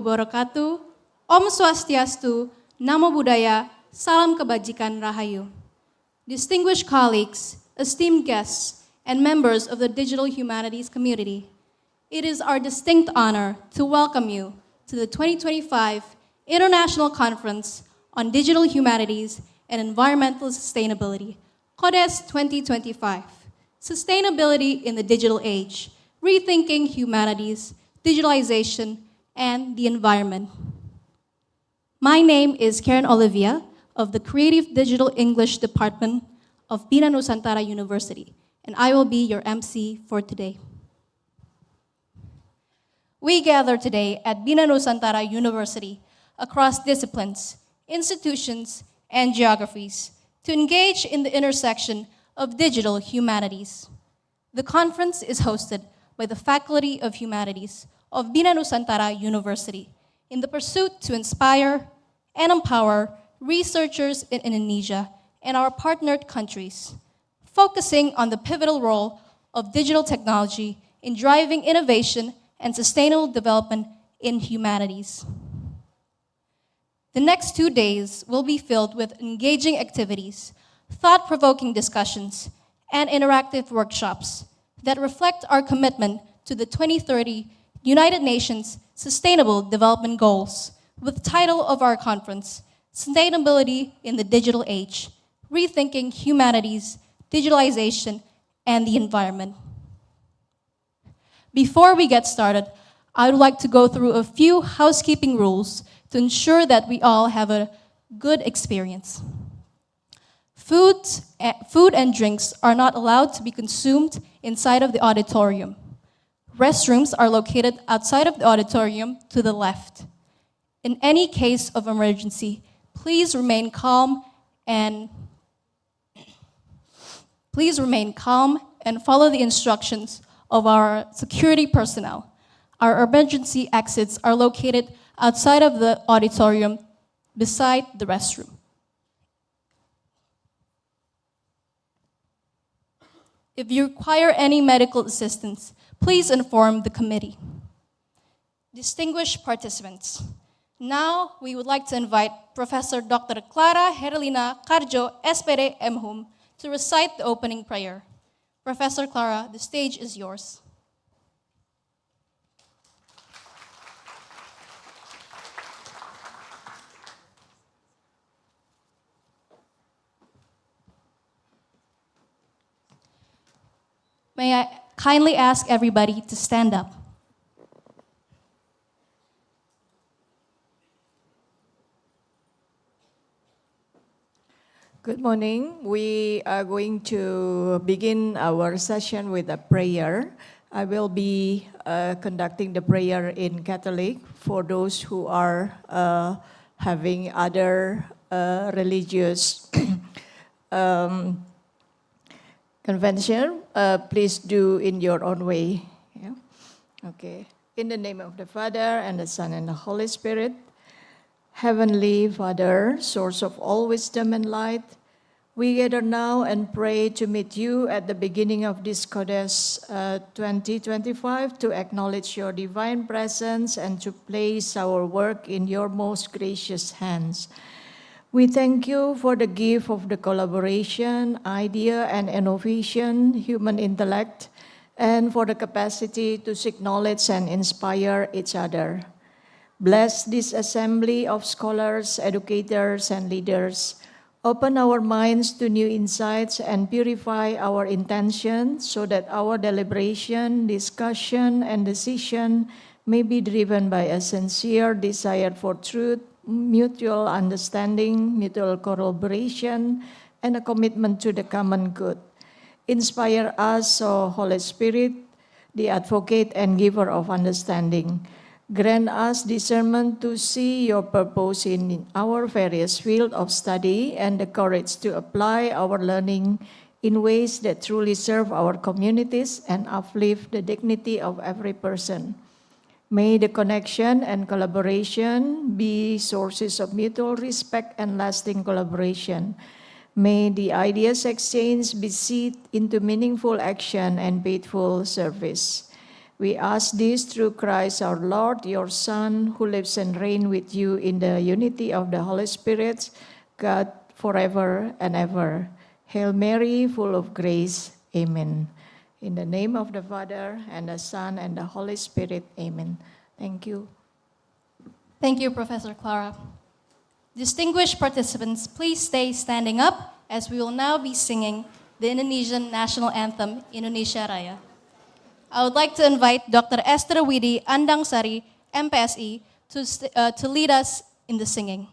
wabarakatuh. Om Swastiastu, Namo Buddhaya, Salam Kebajikan Rahayu. Distinguished colleagues, esteemed guests, and members of the digital humanities community, it is our distinct honor to welcome you to the 2025 International Conference on Digital Humanities and Environmental Sustainability, CoDHES 2025, Sustainability in the Digital Age, Rethinking Humanities, Digitalization, and the Environment. My name is Karen Olivia of the Creative Digital English Department of Bina Nusantara University, and I will be your MC for today. We gather today at Bina Nusantara University across disciplines, institutions, and geographies to engage in the intersection of digital humanities. The conference is hosted by the Faculty of Humanities of Bina Nusantara University in the pursuit to inspire and empower researchers in Indonesia and our partnered countries, focusing on the pivotal role of digital technology in driving innovation and sustainable development in humanities. The next 2 days will be filled with engaging activities, thought-provoking discussions, and interactive workshops that reflect our commitment to the 2030 United Nations Sustainable Development Goals, with the title of our conference, Sustainability in the Digital Age, Rethinking Humanities, Digitalization, and the Environment. Before we get started, I would like to go through a few housekeeping rules to ensure that we all have a good experience. Food and drinks are not allowed to be consumed inside of the auditorium. Restrooms are located outside of the auditorium to the left. In any case of emergency, please remain calm and follow the instructions of our security personnel. Our emergency exits are located outside of the auditorium beside the restroom. If you require any medical assistance, please inform the committee. Distinguished participants, now we would like to invite Professor Dr. Clara Herlina Karjo, SPD MHUM, to recite the opening prayer. Professor Clara, the stage is yours. May I kindly ask everybody to stand up. Good morning. We are going to begin our session with a prayer. I will be conducting the prayer in Catholic. For those who are having other religious convention, please do in your own way. Yeah? Okay. In the name of the Father, and the Son, and the Holy Spirit. Heavenly Father, source of all wisdom and light, we gather now and pray to meet you at the beginning of this CoDHES 2025 to acknowledge your divine presence and to place our work in your most gracious hands. We thank you for the gift of the collaboration, idea, and innovation, human intellect, and for the capacity to seek knowledge and inspire each other. Bless this assembly of scholars, educators, and leaders. Open our minds to new insights and purify our intention so that our deliberation, discussion, and decision may be driven by a sincere desire for truth, mutual understanding, mutual collaboration, and a commitment to the common good. Inspire us, O Holy Spirit, the advocate and giver of understanding. Grant us discernment to see your purpose in our various fields of study and the courage to apply our learning in ways that truly serve our communities and uplift the dignity of every person. May the connection and collaboration be sources of mutual respect and lasting collaboration. May the ideas exchanged be seeded into meaningful action and faithful service. We ask this through Christ our Lord, your Son, who lives and reigns with you in the unity of the Holy Spirit, God, forever and ever. Hail Mary, full of grace. Amen. In the name of the Father, and the Son, and the Holy Spirit. Amen. Thank you. Thank you, Professor Clara. Distinguished participants, please stay standing up as we will now be singing the Indonesian National Anthem, Indonesia Raya. I would like to invite Dr. Esther Widi Andangsari, MPSI, to lead us in the singing.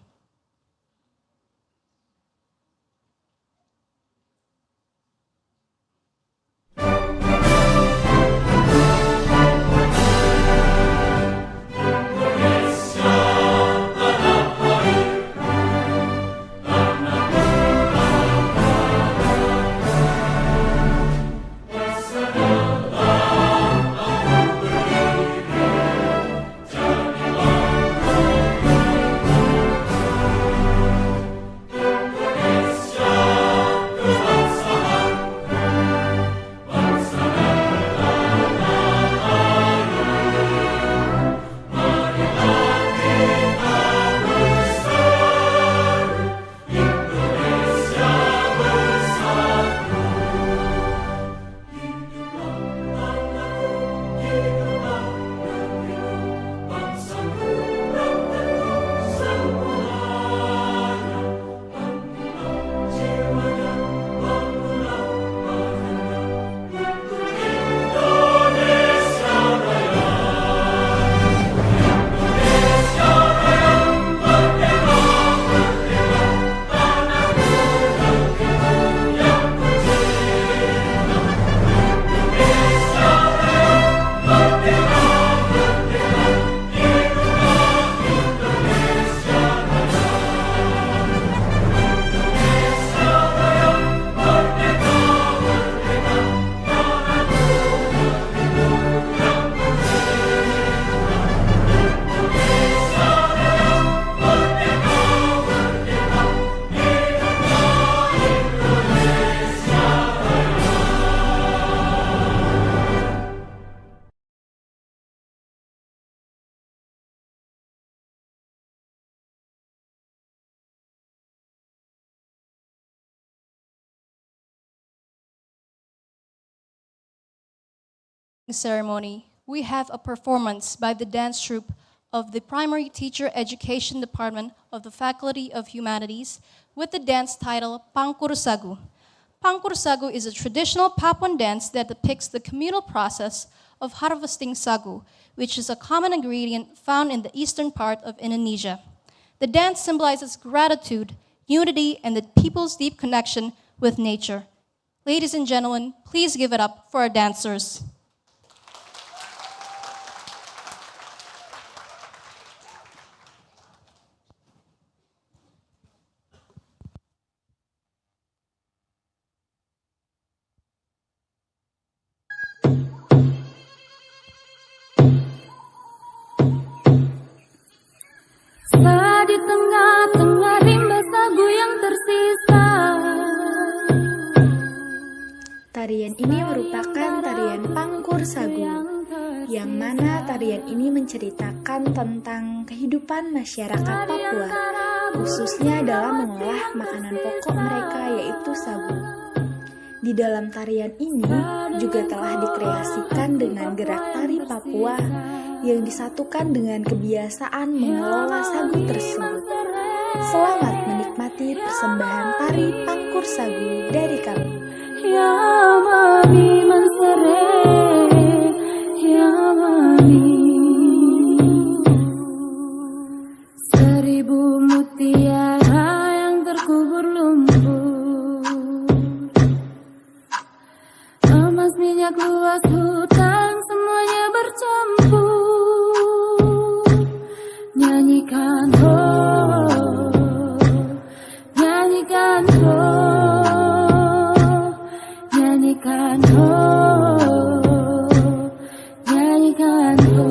Ceremony, we have a performance by the dance troupe of the Primary Teacher Education Department of the Faculty of Humanities with the dance title Pangkur Sagu. Pangkur Sagu is a traditional Papuan dance that depicts the communal process of harvesting sagu, which is a common ingredient found in the eastern part of Indonesia. The dance symbolizes gratitude, unity, and the people's deep connection with nature. Ladies and gentlemen, please give it up for our dancers. Di tengah-tengah rimba sagu yang tersisa. Tarian ini merupakan tarian Pangkur Sagu, yang mana tarian ini menceritakan tentang kehidupan masyarakat Papua, khususnya dalam mengolah makanan pokok mereka yaitu sagu. Di dalam tarian ini juga telah dikreasikan dengan gerak tari Papua yang disatukan dengan kebiasaan mengelola sagu tersebut. Selamat menikmati persembahan tari Pangkur Sagu dari kami. Ya mami mansere, ya mami. 1000 mutiara yang terkubur lumpur, emas minyak luas hutan semuanya bercampur. Nyanyikan ho, nyanyikan ho, nyanyikan ho, nyanyikan ho.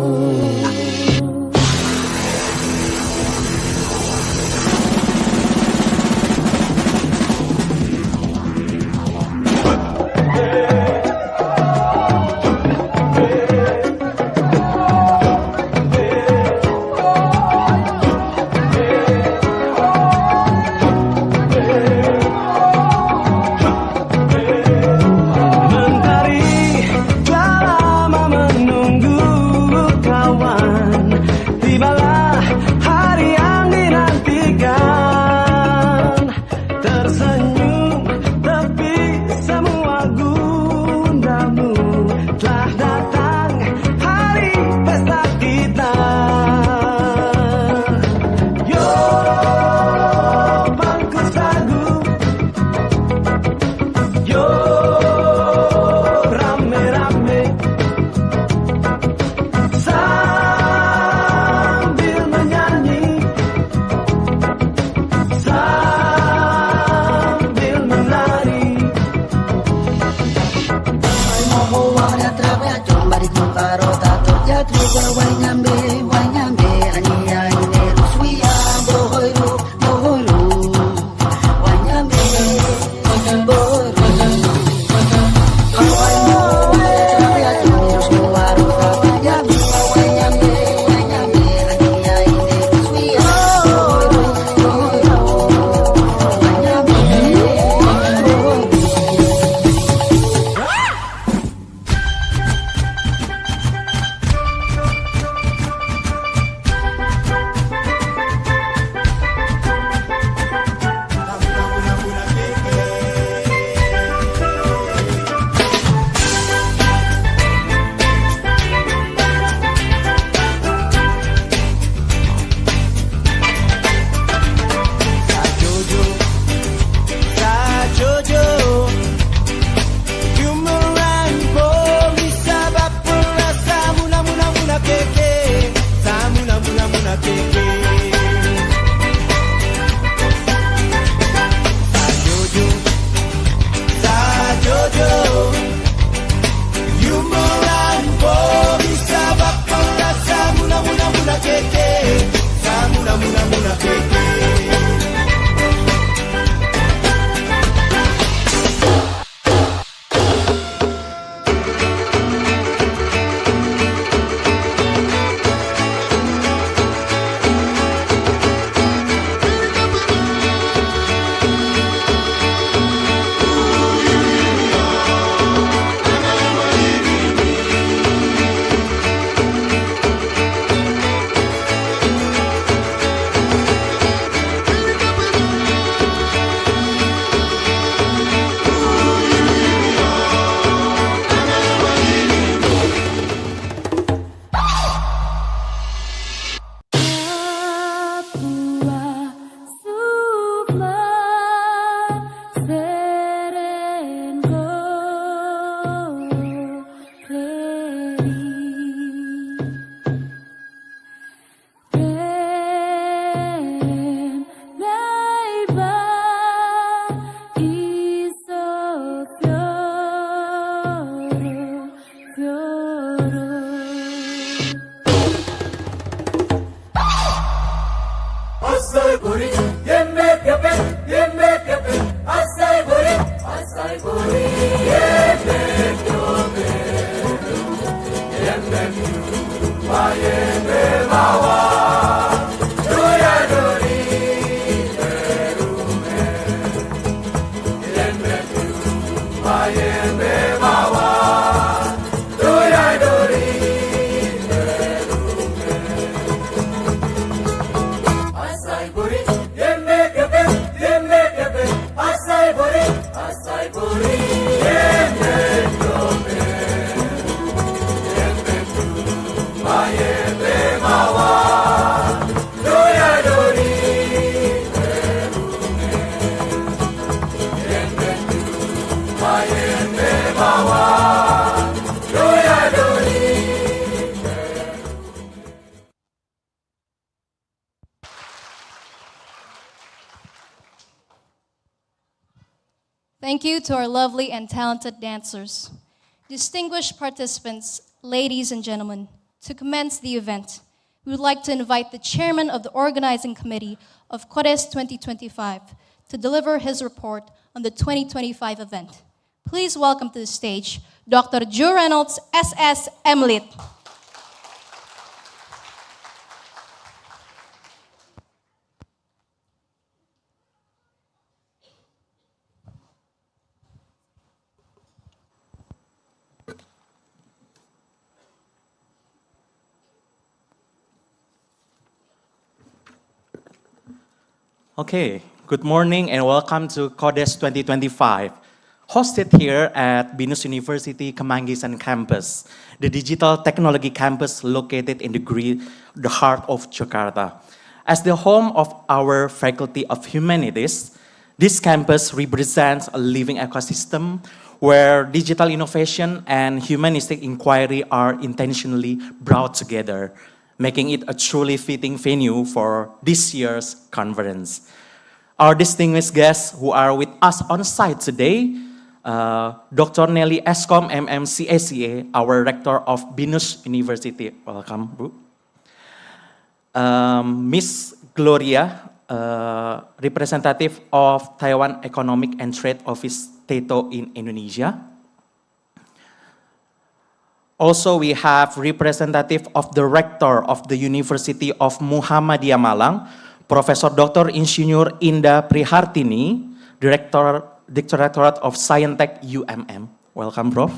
Thank you to our lovely and talented dancers. Distinguished participants, ladies and gentlemen, to commence the event, we would like to invite the chairman of the organizing committee of CoDHES 2025 to deliver his report on the 2025 event. Please welcome to the stage Dr. Joe Reynolds, SS MLIT. Okay, good morning and welcome to CoDHES 2025, hosted here at BINUS University Kemanggisan Campus, the digital technology campus located in the heart of Jakarta. As the home of our Faculty of Humanities, this campus represents a living ecosystem where digital innovation and humanistic inquiry are intentionally brought together, making it a truly fitting venue for this year's conference. Our distinguished guests who are with us on site today Dr. Nelly Eskom, MMCACA, our rector of BINUS University. Welcome, Bu. Miss Gloria, representative of Taiwan Economic and Trade Office TETO in Indonesia. Also, we have representative of the rector of the University of Muhammadiyah Malang, Professor Dr. Insinyur Indah Prihartini, Directorate of Scientech UMM. Welcome, Prof.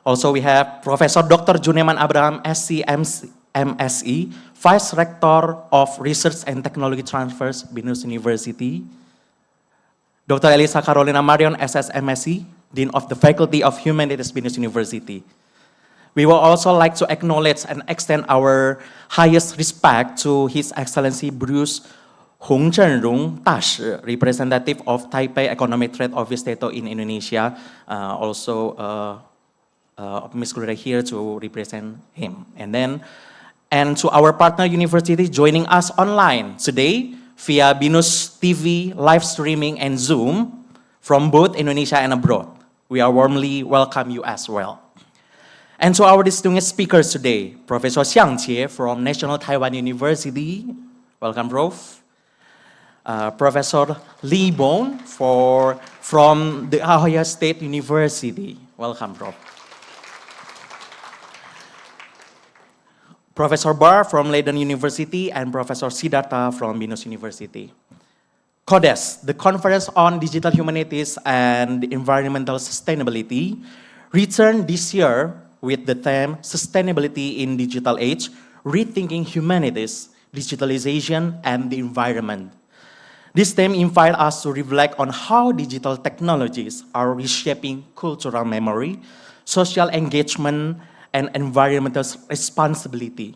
Also, we have Professor Dr. Juneman Abraham, SC, MSE, Vice Rector of Research and Technology Transfers, BINUS University. Dr. Elisa Carolina Marion, SS, MSc, Dean of the Faculty of Humanities, BINUS University. We will also like to acknowledge and extend our highest respect to His Excellency Bruce Hung Chenrung Tash, representative of Taipei Economic Trade Office TETO in Indonesia. Ms. Gloria here to represent him. And to our partner university joining us online today via BINUS TV, live streaming, and Zoom from both Indonesia and abroad. We are warmly welcome you as well. And to our distinguished speakers today, Professor Xiang Jie from National Taiwan University. Welcome, Prof. Professor Li Bon from the Ohio State University. Welcome, Prof. Professor Barr from Leiden University and Professor Siddhartha from BINUS University. CoDHES, the Conference on Digital Humanities and Environmental Sustainability, returned this year with the theme Sustainability in Digital Age, Rethinking Humanities, Digitalization, and the Environment. This theme invites us to reflect on how digital technologies are reshaping cultural memory, social engagement, and environmental responsibility,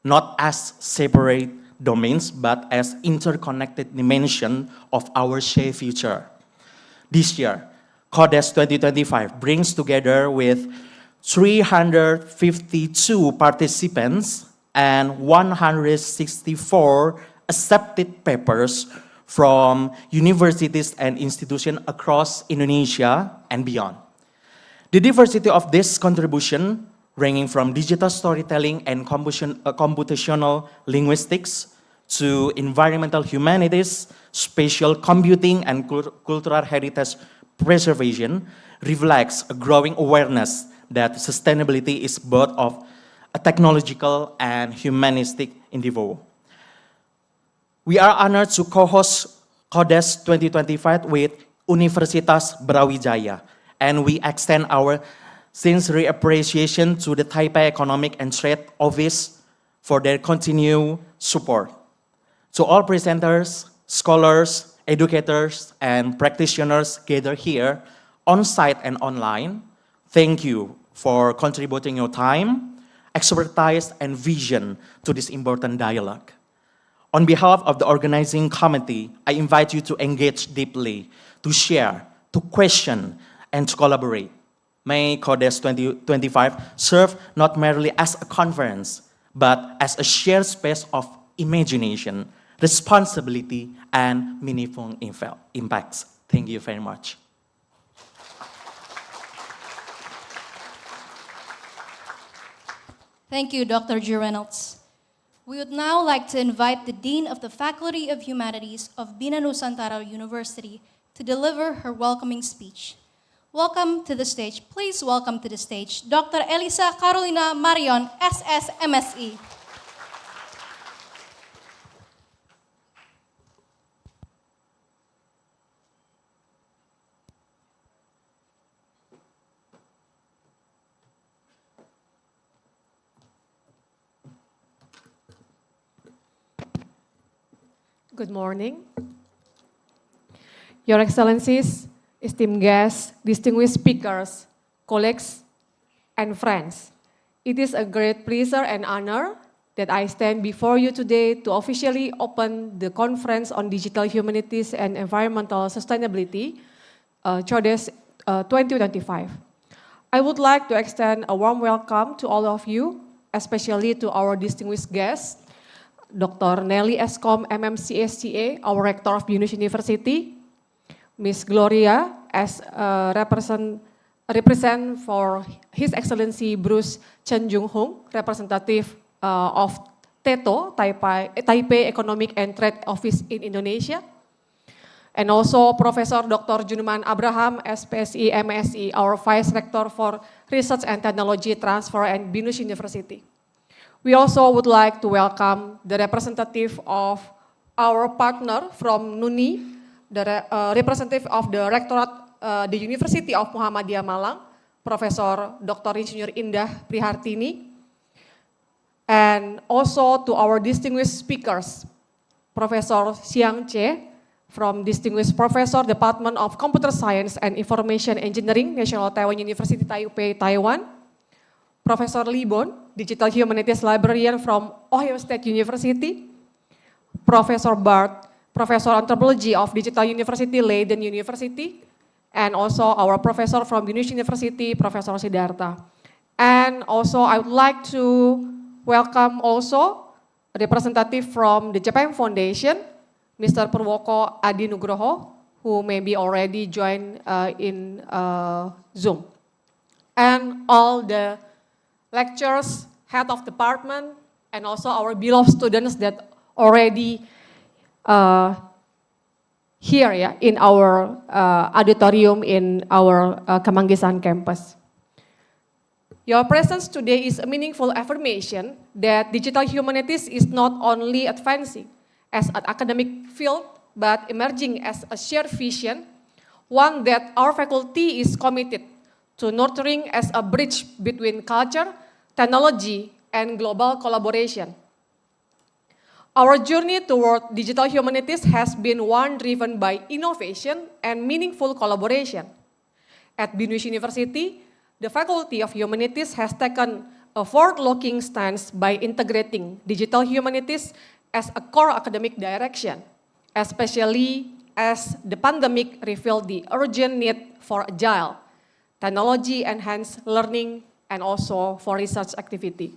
not as separate domains, but as interconnected dimension of our shared future. This year, CoDHES 2025 brings together with 352 participants and 164 accepted papers from universities and institutions across Indonesia and beyond. The diversity of this contribution, ranging from digital storytelling and computational linguistics to environmental humanities, spatial computing, and cultural heritage preservation, reflects a growing awareness that sustainability is both of a technological and humanistic endeavor. We are honored to co-host CoDHES 2025 with Universitas Brawijaya, and we extend our sincere appreciation to the Taipei Economic and Trade Office for their continued support. To all presenters, scholars, educators, and practitioners gathered here, on-site and online, thank you for contributing your time, expertise, and vision to this important dialogue. On behalf of the organizing committee, I invite you to engage deeply, to share, to question, and to collaborate. May CoDHES 2025 serve not merely as a conference, but as a shared space of imagination, responsibility, and meaningful impacts. Thank you very much. Thank you, Dr. G. Reynolds. We would now like to invite the Dean of the Faculty of Humanities of Bina Nusantara University to deliver her welcoming speech. Welcome to the stage. Please welcome to the stage Dr. Elisa Carolina Marion, SS, MSE. Good morning. Your Excellencies, esteemed guests, distinguished speakers, colleagues, and friends. It is a great pleasure and honor that I stand before you today to officially open the Conference on Digital Humanities and Environmental Sustainability, CoDHES 2025. I would like to extend a warm welcome to all of you, especially to our distinguished guests, Dr. Nelly Eskom, MMCSCA, our Rector of BINUS University, Ms. Gloria, as represent for His Excellency Bruce Chen Jung Hong, representative of TETO, Taipei Economic and Trade Office in Indonesia. And also Professor Dr. Junuman Abraham, SPSI, MSI, our Vice Rector for Research and Technology Transfer at BINUS University. We also would like to welcome the representative of our partner from NUNI, the representative of the Rectorate, the University of Muhammadiyah Malang, Professor Dr. Insinyur Indah Prihartini, and also to our distinguished speakers, Professor Xiang Che, from Distinguished Professor, Department of Computer Science and Information Engineering, National Taiwan University, Taipei, Taiwan. Professor Li Bon, Digital Humanities Librarian from Ohio State University. Professor Bart, Professor Anthropology of Digital University, Leiden University. And also our professor from BINUS University, Professor Siddhartha. And also I would like to welcome also a representative from the Japan Foundation, Mr. Purwoko Adi Nugroho, who may be already joined in Zoom. And all the lecturers, head of department, and also our beloved students that already here in our auditorium in our Kemanggisan campus. Your presence today is a meaningful affirmation that digital humanities is not only advancing as an academic field, but emerging as a shared vision, one that our faculty is committed to nurturing as a bridge between culture, technology, and global collaboration. Our journey toward digital humanities has been one driven by innovation and meaningful collaboration. At BINUS University, the Faculty of Humanities has taken a forward-looking stance by integrating digital humanities as a core academic direction, especially as the pandemic revealed the urgent need for agile, technology-enhanced learning, and also for research activity.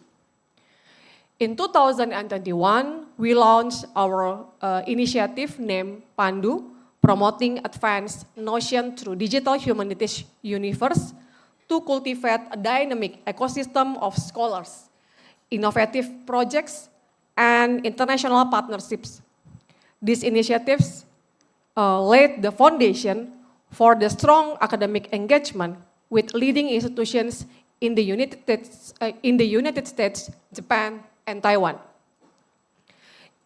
In 2021, we launched our initiative named Pandu, promoting advanced notion through digital humanities universe to cultivate a dynamic ecosystem of scholars, innovative projects, and international partnerships. These initiatives laid the foundation for the strong academic engagement with leading institutions in the United States, Japan, and Taiwan.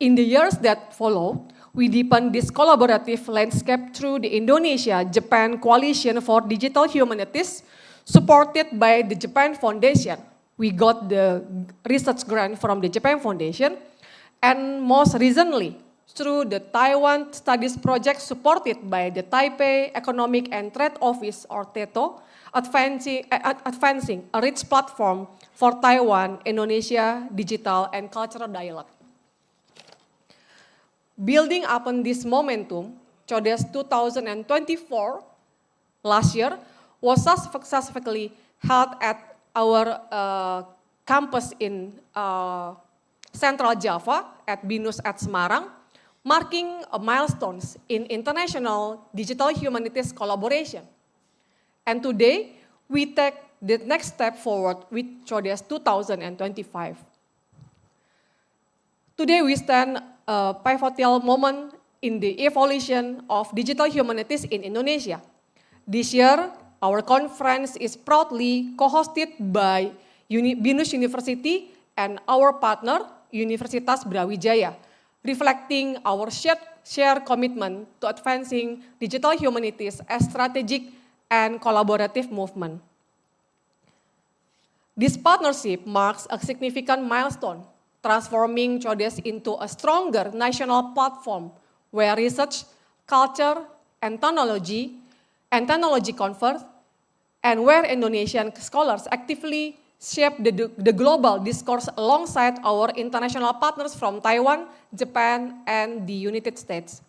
In the years that followed, we deepened this collaborative landscape through the Indonesia-Japan Coalition for Digital Humanities, supported by the Japan Foundation. We got the research grant from the Japan Foundation, and most recently, through the Taiwan Studies Project supported by the Taipei Economic and Trade Office, or TETO, advancing a rich platform for Taiwan, Indonesia, digital and cultural dialogue. Building upon this momentum, CoDHES 2024 last year was successfully held at our campus in Central Java at BINUS at Semarang, marking a milestone in international digital humanities collaboration. And today, we take the next step forward with CoDHES 2025. Today, we stand a pivotal moment in the evolution of digital humanities in Indonesia. This year, our conference is proudly co-hosted by BINUS University and our partner, Universitas Brawijaya, reflecting our shared commitment to advancing digital humanities as strategic and collaborative movement. This partnership marks a significant milestone, transforming CoDHES into a stronger national platform where research, culture, and technology converge, and where Indonesian scholars actively shape the global discourse alongside our international partners from Taiwan, Japan, and the United States.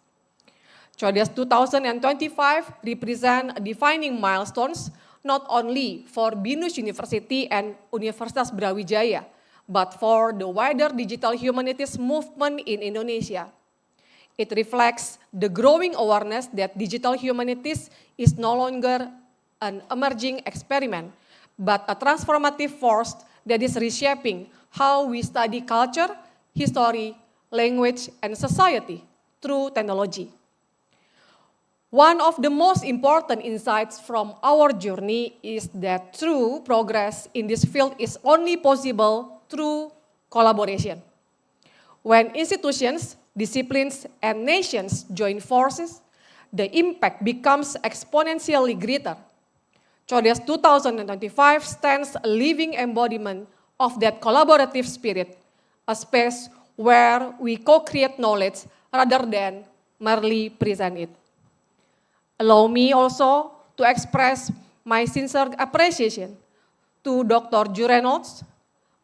CoDHES 2025 represent defining milestones not only for BINUS University and Universitas Brawijaya, but for the wider digital humanities movement in Indonesia. It reflects the growing awareness that digital humanities is no longer an emerging experiment, but a transformative force that is reshaping how we study culture, history, language, and society through technology. One of the most important insights from our journey is that true progress in this field is only possible through collaboration. When institutions, disciplines, and nations join forces, the impact becomes exponentially greater. CoDHES 2025 stands a living embodiment of that collaborative spirit, a space where we co-create knowledge rather than merely present it. Allow me also to express my sincere appreciation to Dr. Reynolds,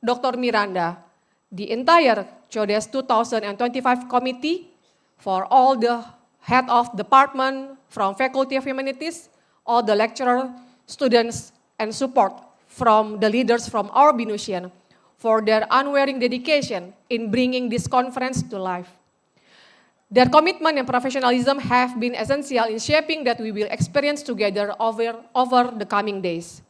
Dr. Miranda, the entire CoDHES 2025 committee, for all the head of department from Faculty of Humanities, all the lecturers, students, and support from the leaders from our BINUsian for their unwavering dedication in bringing this conference to life. Their commitment and professionalism have been essential in shaping that we will experience together over the coming days.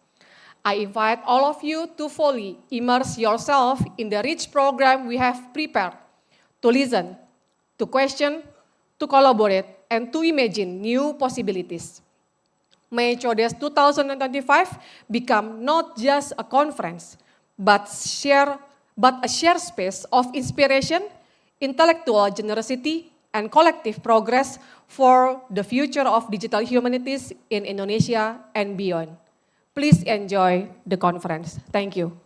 I invite all of you to fully immerse yourself in the rich program we have prepared, to listen, to question, to collaborate, and to imagine new possibilities. May CoDHES 2025 become not just a conference, but a shared space of inspiration, intellectual generosity, and collective progress for the future of digital humanities in Indonesia and beyond. Please enjoy the conference. Thank you.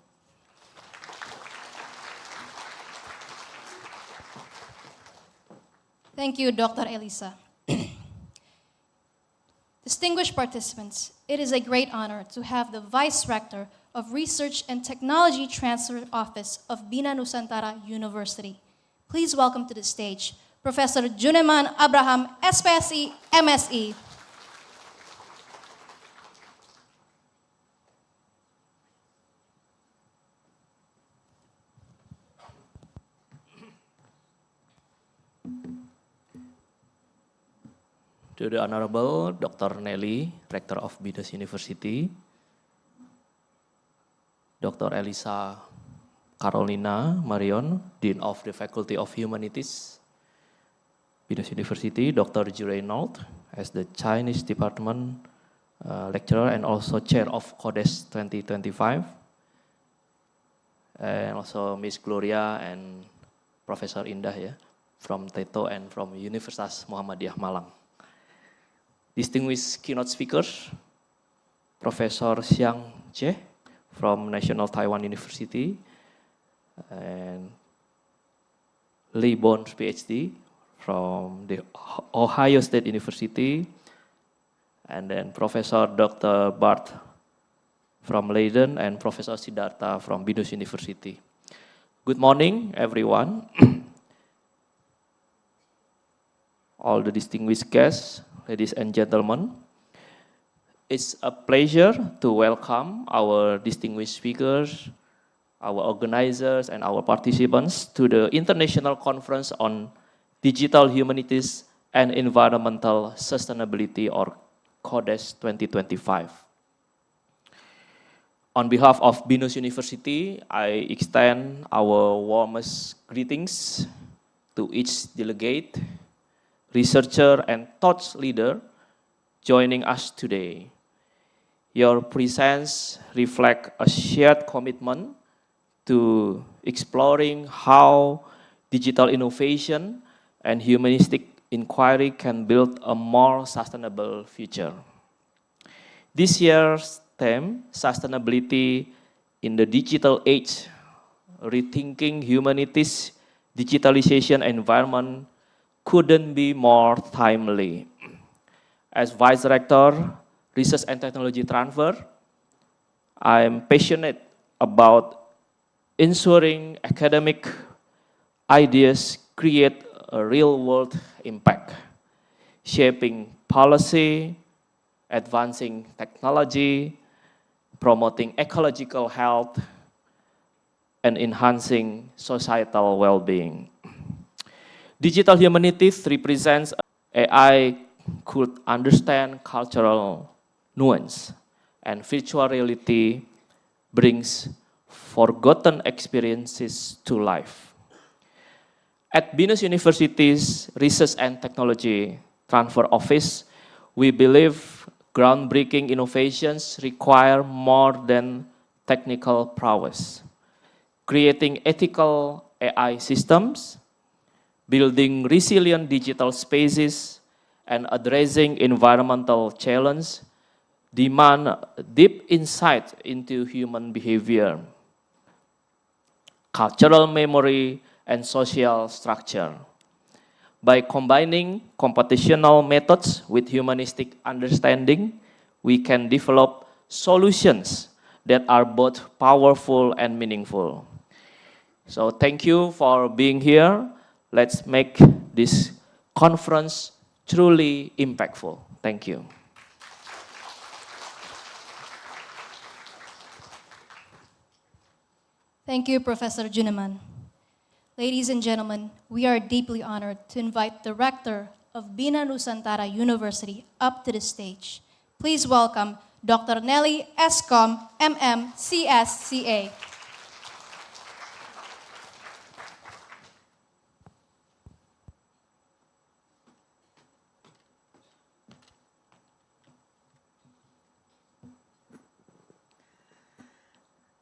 Thank you, Dr. Elisa. Distinguished participants, it is a great honor to have the Vice Rector of Research and Technology Transfer Office of Bina Nusantara University. Please welcome to the stage Professor Juneman Abraham, SPSI, MSE. To the Honorable Dr. Nelly, Rector of BINUS University, Dr. Elisa Carolina Marion, Dean of the Faculty of Humanities, BINUS University, Dr. Reynolds, as the Chinese Department Lecturer and also Chair of CoDHES 2025, and also Miss Gloria and Professor Indah from TETO and from Universitas Muhammadiyah Malang. Distinguished keynote speakers, Professor Xiang Jie from National Taiwan University, and Lee Bones, PhD, from the Ohio State University, and then Professor Dr. Bart from Leiden, and Professor Siddhartha from BINUS University. Good morning, everyone. All the distinguished guests, ladies and gentlemen, it's a pleasure to welcome our distinguished speakers, our organizers, and our participants to the International Conference on Digital Humanities and Environmental Sustainability, or CoDHES 2025. On behalf of BINUS University, I extend our warmest greetings to each delegate, researcher, and thought leader joining us today. Your presence reflects a shared commitment to exploring how digital innovation and humanistic inquiry can build a more sustainable future. This year's theme, Sustainability in the Digital Age, Rethinking Humanities, Digitalization Environment, couldn't be more timely. As Vice Rector, Research and Technology Transfer, I am passionate about ensuring academic ideas create a real-world impact, shaping policy, advancing technology, promoting ecological health, and enhancing societal well-being. Digital humanities represents AI could understand cultural nuance, and virtual reality brings forgotten experiences to life. At BINUS University's Research and Technology Transfer Office, we believe groundbreaking innovations require more than technical prowess. Creating ethical AI systems, building resilient digital spaces, and addressing environmental challenges demand deep insight into human behavior, cultural memory, and social structure. By combining computational methods with humanistic understanding, we can develop solutions that are both powerful and meaningful. So thank you for being here. Let's make this conference truly impactful. Thank you. Thank you, Professor Juneman. Ladies and gentlemen, we are deeply honored to invite the Rector of Bina Nusantara University up to the stage. Please welcome Dr. Nelly Escom, MM, CSCA.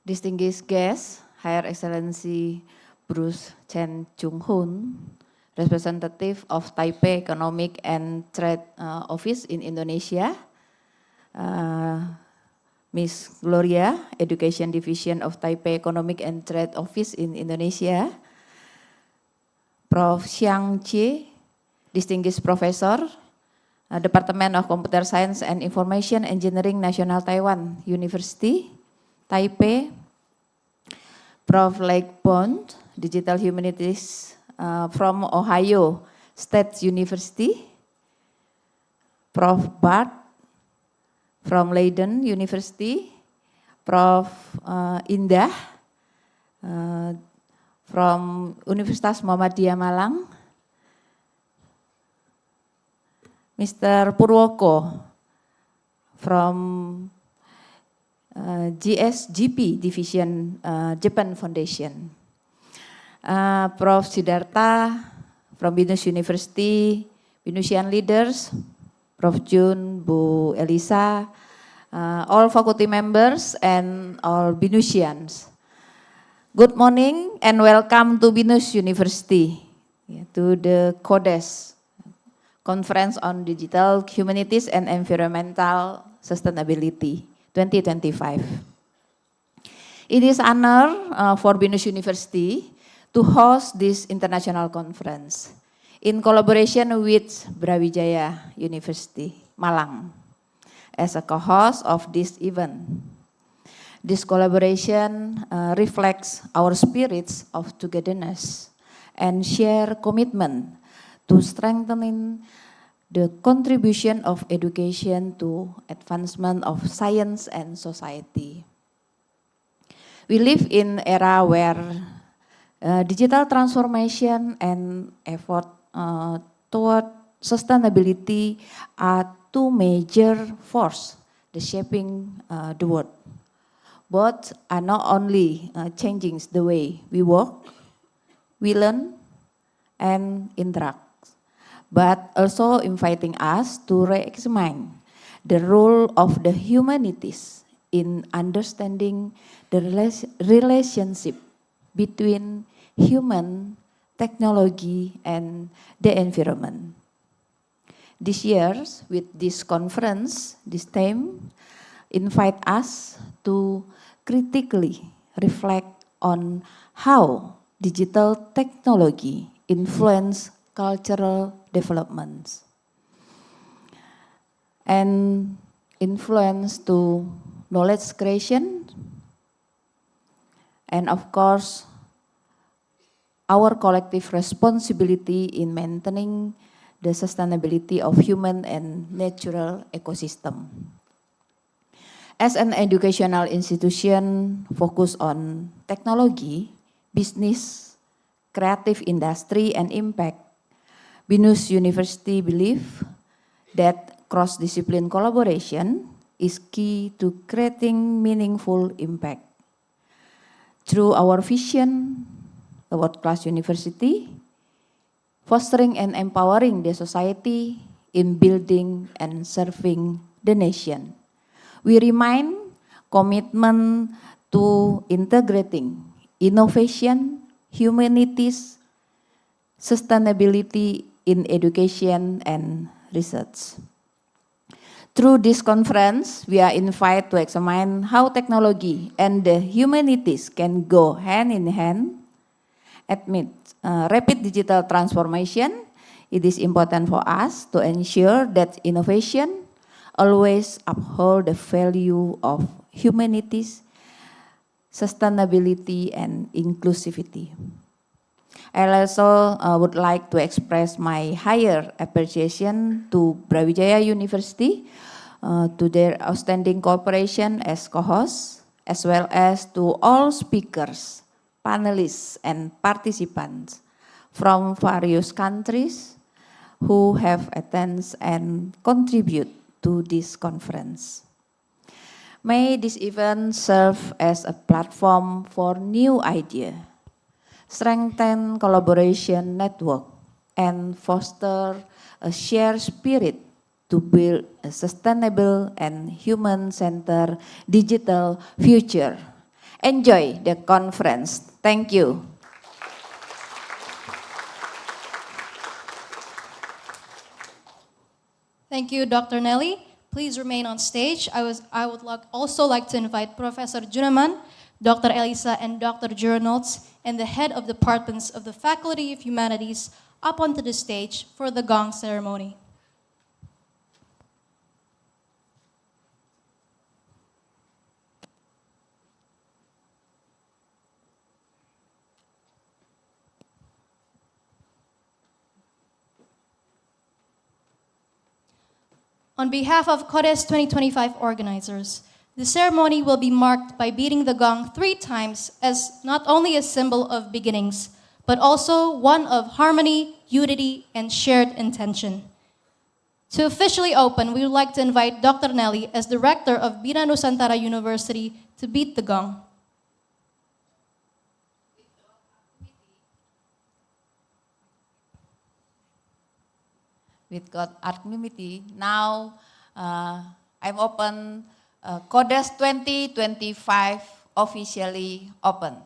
Distinguished guests, Higher Excellency Bruce Chen Chung-hoon, representative of Taipei Economic and Trade Office in Indonesia, Miss Gloria, Education Division of Taipei Economic and Trade Office in Indonesia, Prof. Xiang Qi, Distinguished Professor, Department of Computer Science and Information Engineering, National Taiwan University, Taipei, Prof. Lake Bond, Digital Humanities from Ohio State University, Prof. Bart from Leiden University, Prof. Indah from Universitas Muhammadiyah Malang, Mr. Purwoko from GSGP Division Japan Foundation, Prof. Siddhartha from BINUS University, BINUSian leaders, Prof. Jun, Bu Elisa, all faculty members and all BINUSians. Good morning and welcome to BINUS University, to the CoDHES, Conference on Digital Humanities and Environmental Sustainability 2025. It is an honor for BINUS University to host this international conference in collaboration with Brawijaya University, Malang, as a co-host of this event. This collaboration reflects our spirits of togetherness and shared commitment to strengthening the contribution of education to advancement of science and society. We live in an era where digital transformation and effort toward sustainability are two major forces shaping the world. Both are not only changing the way we work, we learn, and interact, but also inviting us to re-examine the role of the humanities in understanding the relationship between human, technology, and the environment. This year, with this conference, this theme invite us to critically reflect on how digital technology influence cultural developments and influence to knowledge creation, and of course, our collective responsibility in maintaining the sustainability of human and natural ecosystem. As an educational institution focused on technology, business, creative industry, and impact, BINUS University believe that cross-discipline collaboration is key to creating meaningful impact. Through our vision, a world-class university, fostering and empowering the society in building and serving the nation. We remind commitment to integrating innovation, humanities, sustainability in education and research. Through this conference, we are invited to examine how technology and the humanities can go hand in hand. Amid rapid digital transformation, it is important for us to ensure that innovation always uphold the value of humanities, sustainability, and inclusivity. I also would like to express my higher appreciation to Brawijaya University, to their outstanding cooperation as co-host, as well as to all speakers, panelists, and participants from various countries who have attended and contribute to this conference. May this event serve as a platform for new ideas, strengthen collaboration network, and foster a shared spirit to build a sustainable and human-centered digital future. Enjoy the conference. Thank you. Thank you, Dr. Nelly. Please remain on stage. I would also like to invite Professor Junaman, Dr. Elisa, and Dr. Jernolds, and the head of departments of the Faculty of Humanities up onto the stage for the gong ceremony. On behalf of CoDHES 2025 organizers, the ceremony will be marked by beating the gong 3 times as not only a symbol of beginnings, but also one of harmony, unity, and shared intention. To officially open, we would like to invite Dr. Nelly as director of Bina Nusantara University to beat the gong. With God Archimity, now I'm open, CoDHES 2025 officially open.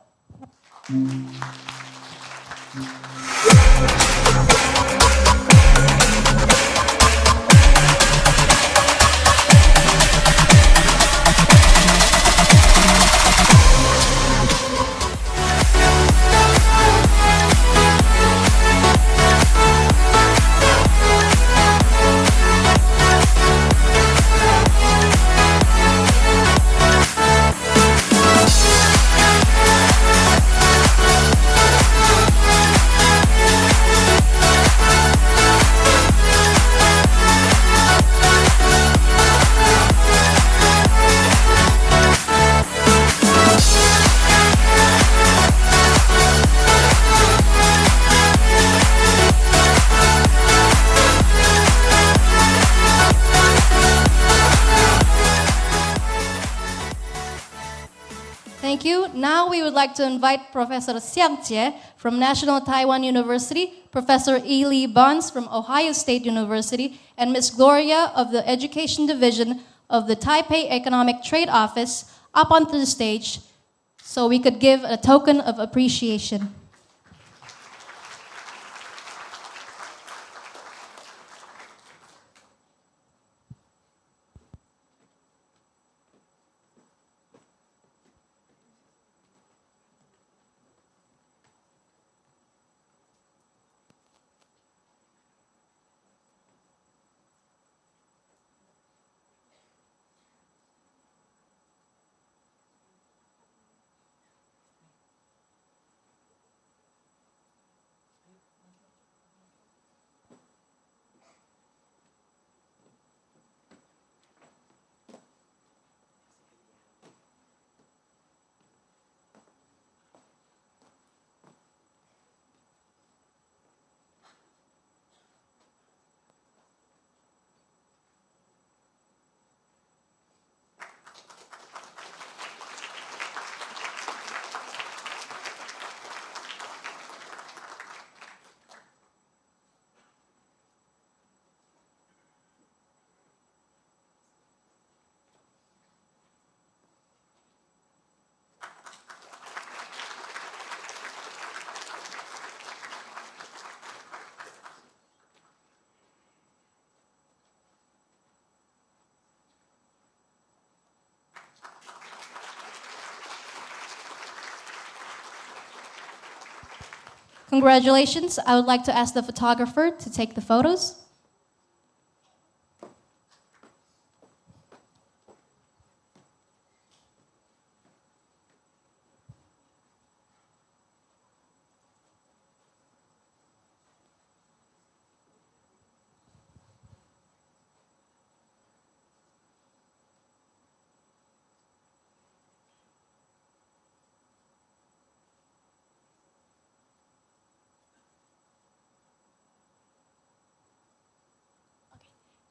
Thank you. Now we would like to invite Professor Xiang Jie from National Taiwan University, Professor E. Lee Bonds from Ohio State University, and Ms. Gloria of the Education Division of the Taipei Economic Trade Office up onto the stage so we could give a token of appreciation. Congratulations. I would like to ask the photographer to take the photos.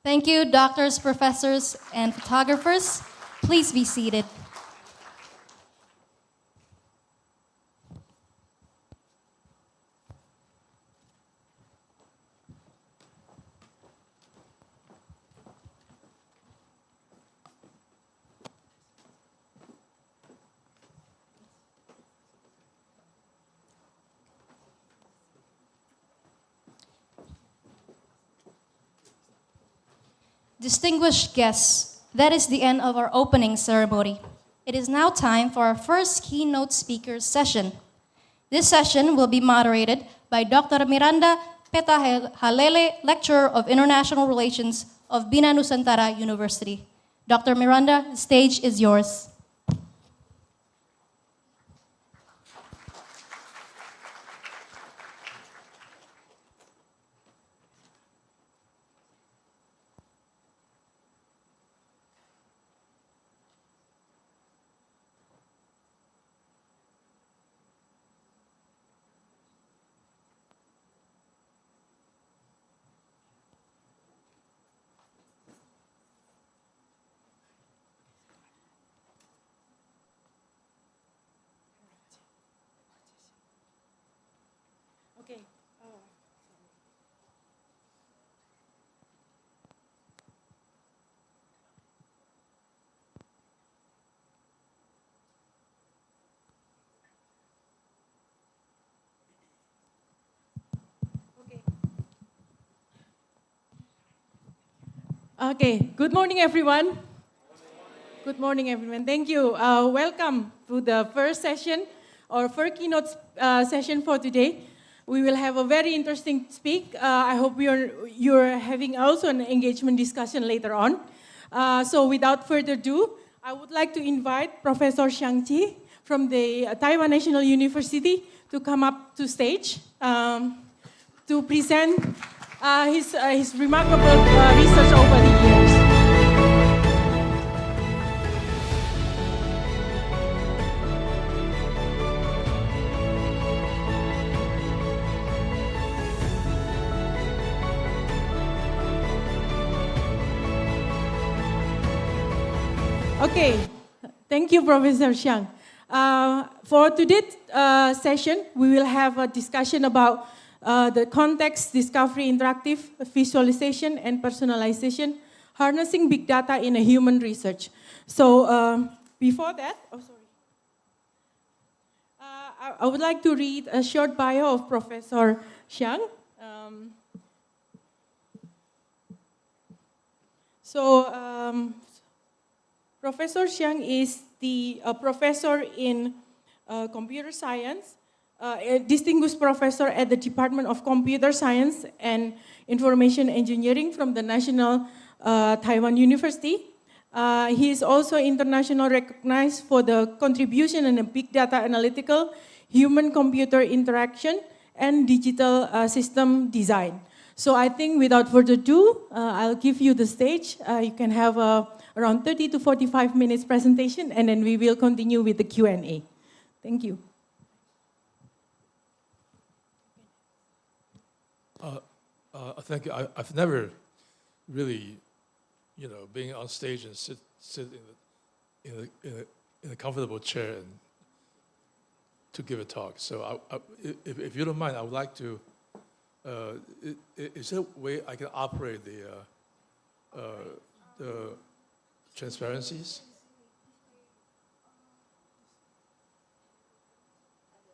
Thank you, doctors, professors, and photographers. Please be seated. Distinguished guests, that is the end of our opening ceremony. It is now time for our first keynote speakers session. This session will be moderated by Dr. Miranda Petahalele, Lecturer of International Relations of Bina Nusantara University. Dr. Miranda, the stage is yours. Okay, good morning, everyone. Good morning, everyone. Thank you. Welcome to the first session, or first keynote session for today. We will have a very interesting speak. I hope you're having also an engagement discussion later on. So without further ado, I would like to invite Professor Xiang Qi from the Taiwan National University to come up to stage to present his remarkable research over the years. Okay, thank you, Professor Xiang. For today's session, we will have a discussion about the context, discovery, interactive visualization, and personalization, harnessing big data in a human research. So before that, I would like to read a short bio of Professor Xiang. Professor Xiang is the professor in computer science, a distinguished professor at the Department of Computer Science and Information Engineering from the National Taiwan University. He is also internationally recognized for the contribution in big data analytical, human-computer interaction, and digital system design. So I think without further ado, I'll give you the stage. You can have around 30 to 45 minutes presentation, and then we will continue with the Q&A. Thank you. Thank you. I've never really, being on stage and sit in a comfortable chair and to give a talk. So if you don't mind, I would like to. Is there a way I can operate the transparencies?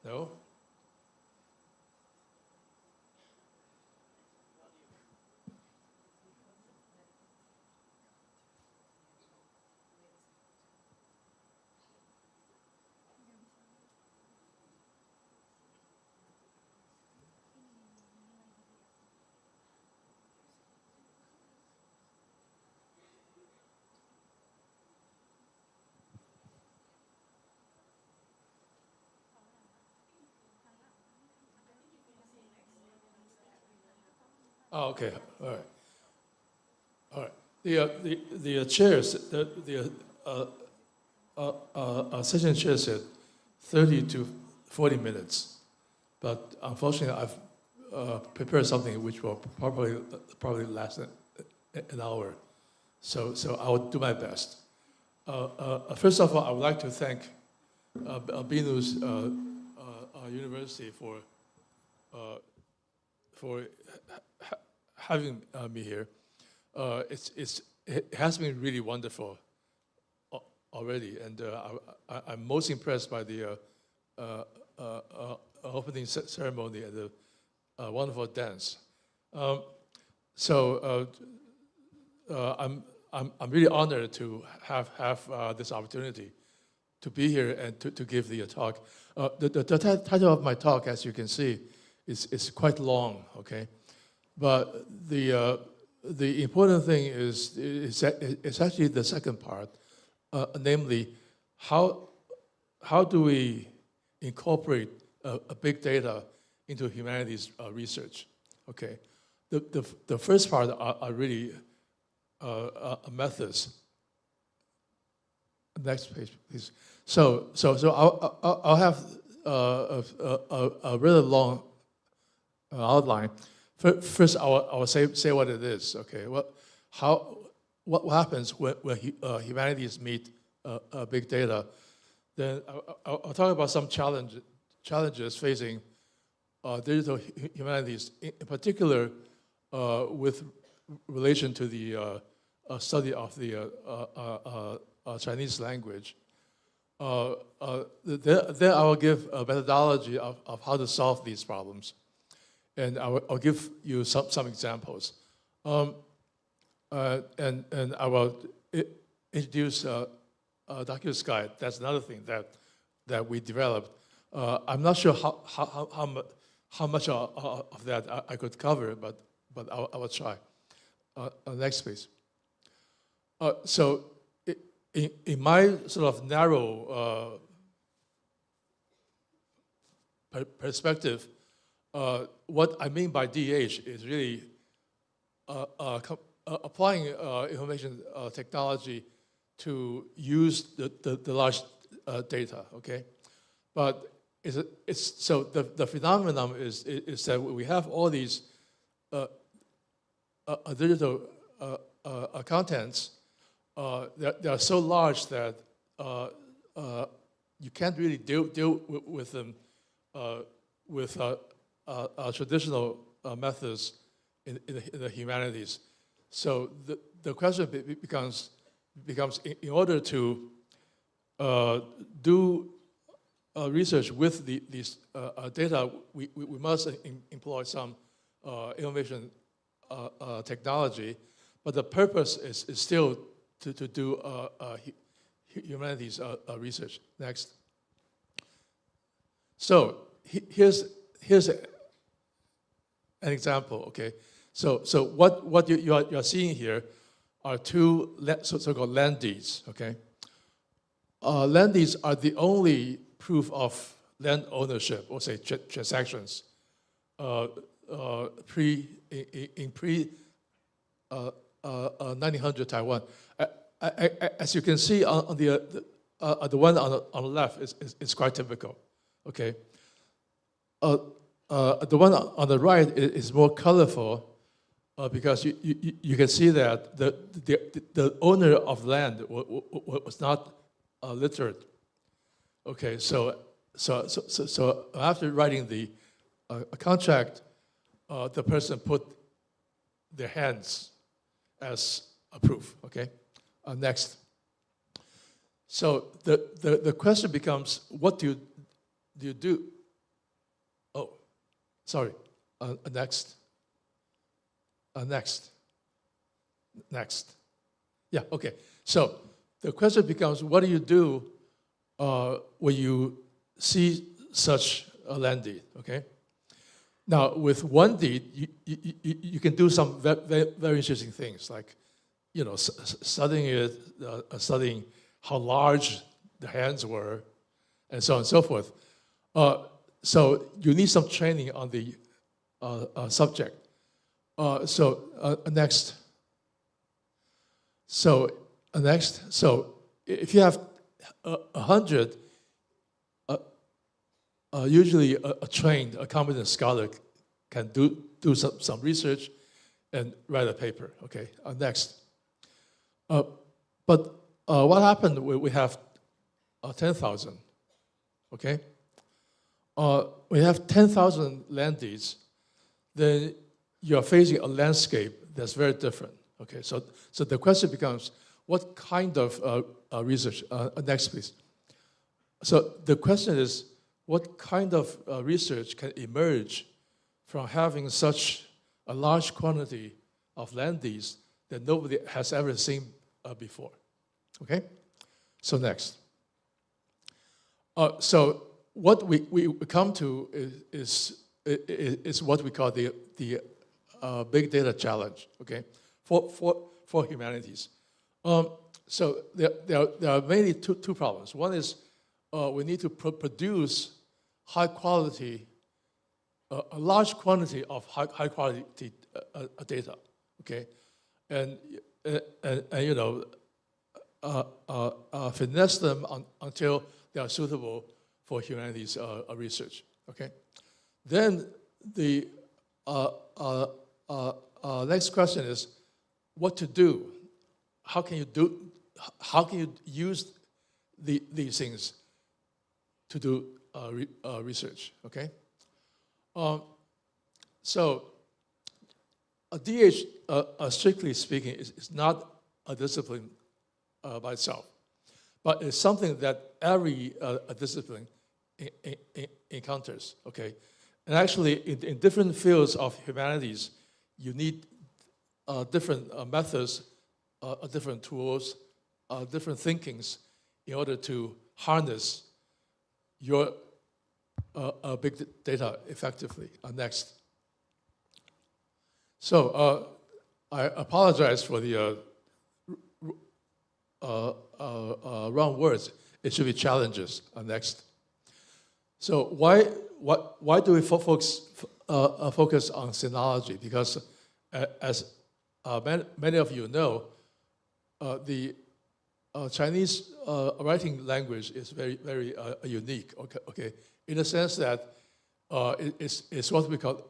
No? Oh, okay. All right. All right. The chairs, the session chair said 30 to 40 minutes, but unfortunately I've prepared something which will probably last an hour. So I will do my best. First of all, I would like to thank BINUS University for having me here. It has been really wonderful already, and I'm most impressed by the opening ceremony and the wonderful dance. I'm really honored to have this opportunity to be here and to give the talk. The title of my talk, as you can see, is quite long. Okay, but the important thing is actually the second part, namely how do we incorporate a big data into humanities research? Okay, the first part are really methods. Next page, please. So I'll have a really long outline. First, I will say what it is. Okay, what happens when humanities meet big data? Then I'll talk about some challenges facing digital humanities, in particular with relation to the study of the Chinese language. Then I will give a methodology of how to solve these problems. And I'll give you some examples. And I will introduce Document Guide. That's another thing that we developed. I'm not sure how much of that I could cover, but I will try. Next, please. So in my sort of narrow perspective, what I mean by DH is really applying information technology to use the large data, okay? But so the phenomenon is that we have all these digital contents that are so large that you can't really deal with them with traditional methods in the humanities. So the question becomes in order to do research with these data, we must employ some information technology, but the purpose is still to do humanities research. Next. So here's an example. Okay, so what you are seeing here are two so-called land deeds. Okay, land deeds are the only proof of land ownership, or say transactions, pre 1900 Taiwan. As you can see on the one on the left is quite typical. Okay. The one on the right is more colorful because you can see that the owner of land was not literate. Okay, so after writing the contract, the person put their hands as a proof. Okay, next. So the question becomes, what do you do? Oh, sorry. Next. Next. Yeah. Okay. So the question becomes, what do you do when you see such a land deed? Okay. Now, with one deed, you can do some very interesting things, like, studying it, studying how large the hands were, and so on and so forth. So you need some training on the subject. Next. So if you have 100, usually a trained, a competent scholar can do some research and write a paper. Okay. Next. But what happened when we have 10,000? Okay. We have 10,000 landees, then you're facing a landscape that's very different. Okay, so the question becomes, what kind of research? Next, please. So the question is, what kind of research can emerge from having such a large quantity of landees that nobody has ever seen before? Okay, so next. So what we come to is what we call the big data challenge. Okay, for humanities. So there are mainly two problems. One is we need to produce high quality, a large quantity of high quality data. Okay, and you know, finesse them until they are suitable for humanities research. Okay, then the next question is what to do. How can you use these things to do research? Okay, so a DH, strictly speaking, is not a discipline by itself, but it's something that every discipline encounters. Okay, and actually, in different fields of humanities, you need different methods, different tools, different thinkings in order to harness your big data effectively. Next. So I apologize for the wrong words. It should be challenges. Next. So why do we focus on sinology? Because as many of you know, the Chinese writing language is very unique. Okay, in the sense that it's what we call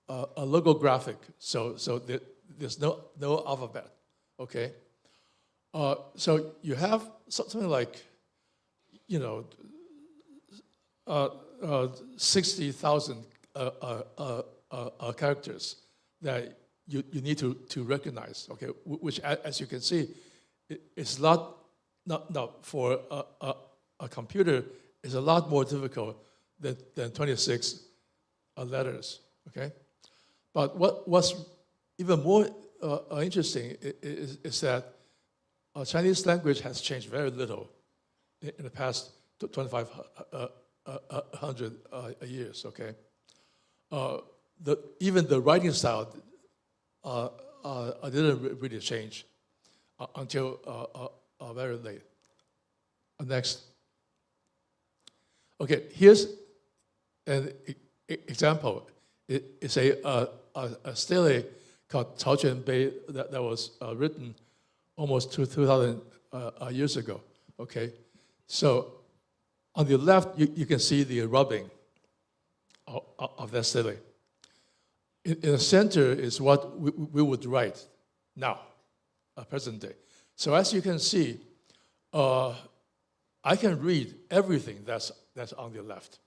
a logographic. So there's no alphabet. Okay, so you have something like, you know, 60,000 characters that you need to recognize. Okay, which as you can see, it's not for a computer is a lot more difficult than 26 letters. Okay, but what's even more interesting is that Chinese language has changed very little in the past 2,500 years. Okay, even the writing style didn't really change until very late. Next. Okay, here's an example. It's a stele called Cao Quan Bei that was written almost 2,000 years ago. Okay, so on the left you can see the rubbing of that stele. In the center is what we would write now, present day. So as you can see, I can read everything that's on the left,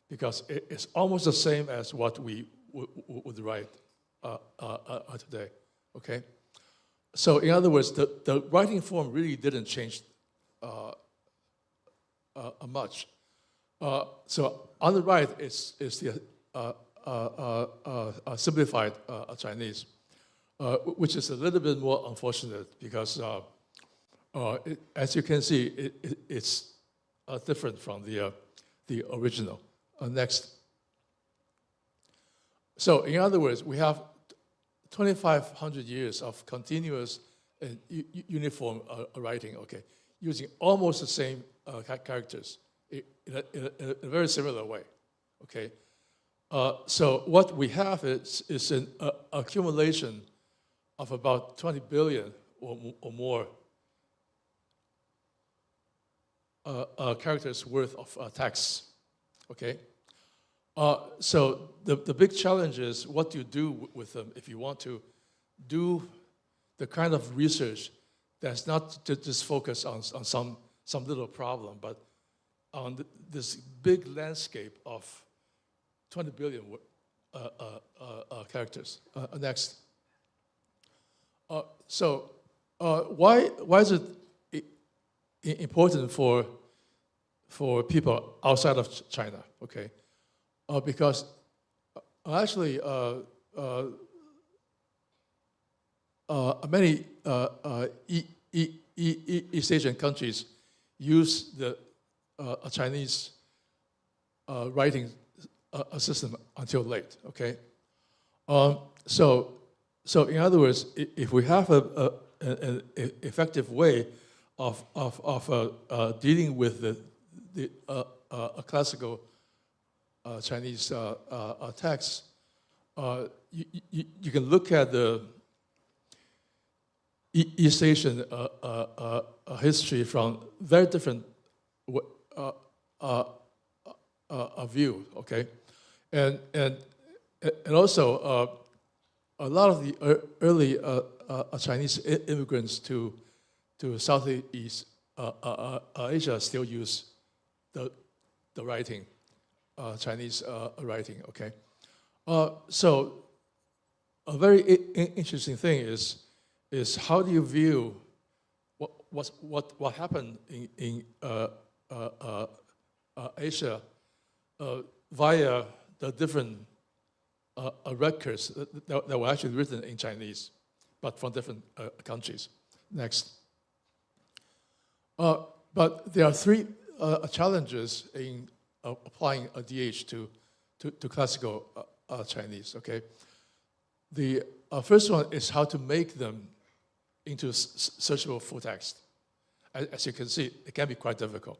because it's almost the same as what we would write today. Okay, so in other words, the writing form really didn't change much. So on the right is the simplified Chinese, which is a little bit more unfortunate because, as you can see, it's different from the original. Next. So in other words, we have 2,500 years of continuous and uniform writing. Okay, using almost the same characters in a very similar way. Okay. So what we have is an accumulation of about 20 billion or more characters worth of text, okay? So the big challenge is what do you do with them if you want to do the kind of research that's not just focused on some little problem, but on this big landscape of 20 billion characters. Next. So why is it important for people outside of China? Okay, because actually many East Asian countries use the Chinese writing system until late. Okay, so in other words, if we have an effective way of dealing with the classical Chinese text, you can look at the East Asian history from very different view. Okay, and also a lot of the early Chinese immigrants to Southeast Asia still use the writing, Chinese writing. Okay, so a very interesting thing is how do you view what happened in Asia via the different records that were actually written in Chinese, but from different countries. Next. But there are three challenges in applying a DH to classical Chinese. Okay. The first one is how to make them into searchable full text. As you can see, it can be quite difficult.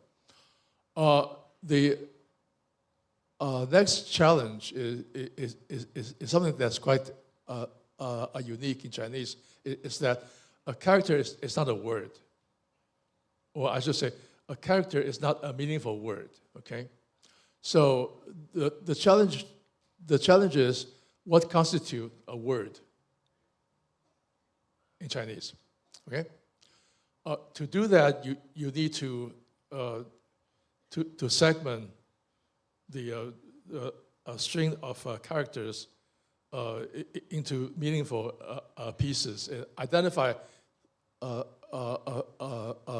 The next challenge is something that's quite unique in Chinese, is that a character is not a word. Or I should say, a character is not a meaningful word, okay? So the challenge is what constitutes a word in Chinese, okay? To do that, you need to segment the string of characters into meaningful pieces and identify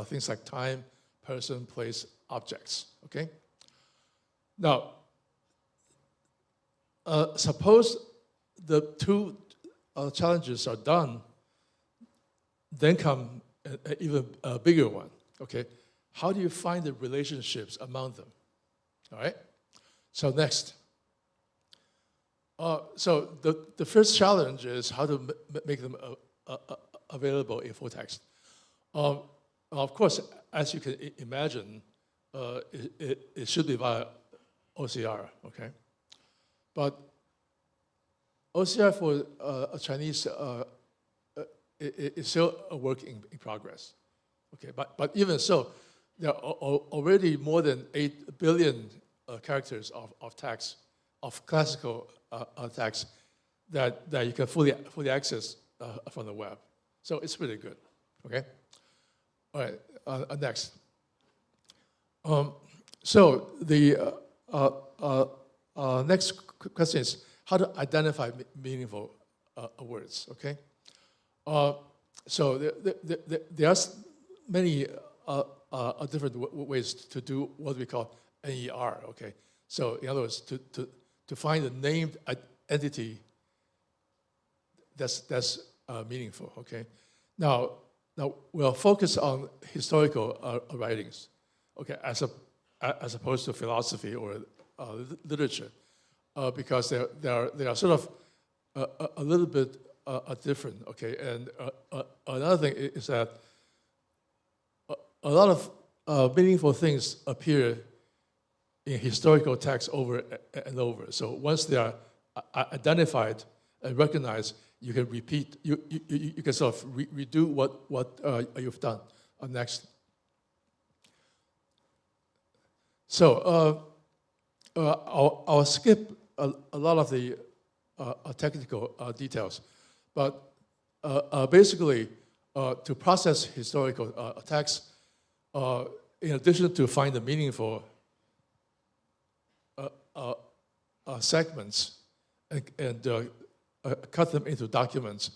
things like time, person, place, objects, okay? Now, suppose the two challenges are done, then come an even bigger one, okay? How do you find the relationships among them, all right? So next. So the first challenge is how to make them available in full text. Of course, as you can imagine, it should be via OCR, okay? But OCR for a Chinese is still a work in progress, okay? But even so, there are already more than 8 billion characters of text, of classical text, that you can fully access from the web. So it's pretty good, okay? All right, next. So the next question is how to identify meaningful words, okay? So there are many different ways to do what we call NER, okay? So in other words, to find a named entity that's meaningful, okay? Now we'll focus on historical writings, okay, as opposed to philosophy or literature, because they are sort of a little bit different, okay? And another thing is that a lot of meaningful things appear in historical text over and over. So once they are identified and recognized, you can repeat, you can sort of redo what you've done. Next. So I'll skip a lot of the technical details, but basically, to process historical text, in addition to find the meaningful segments and cut them into documents,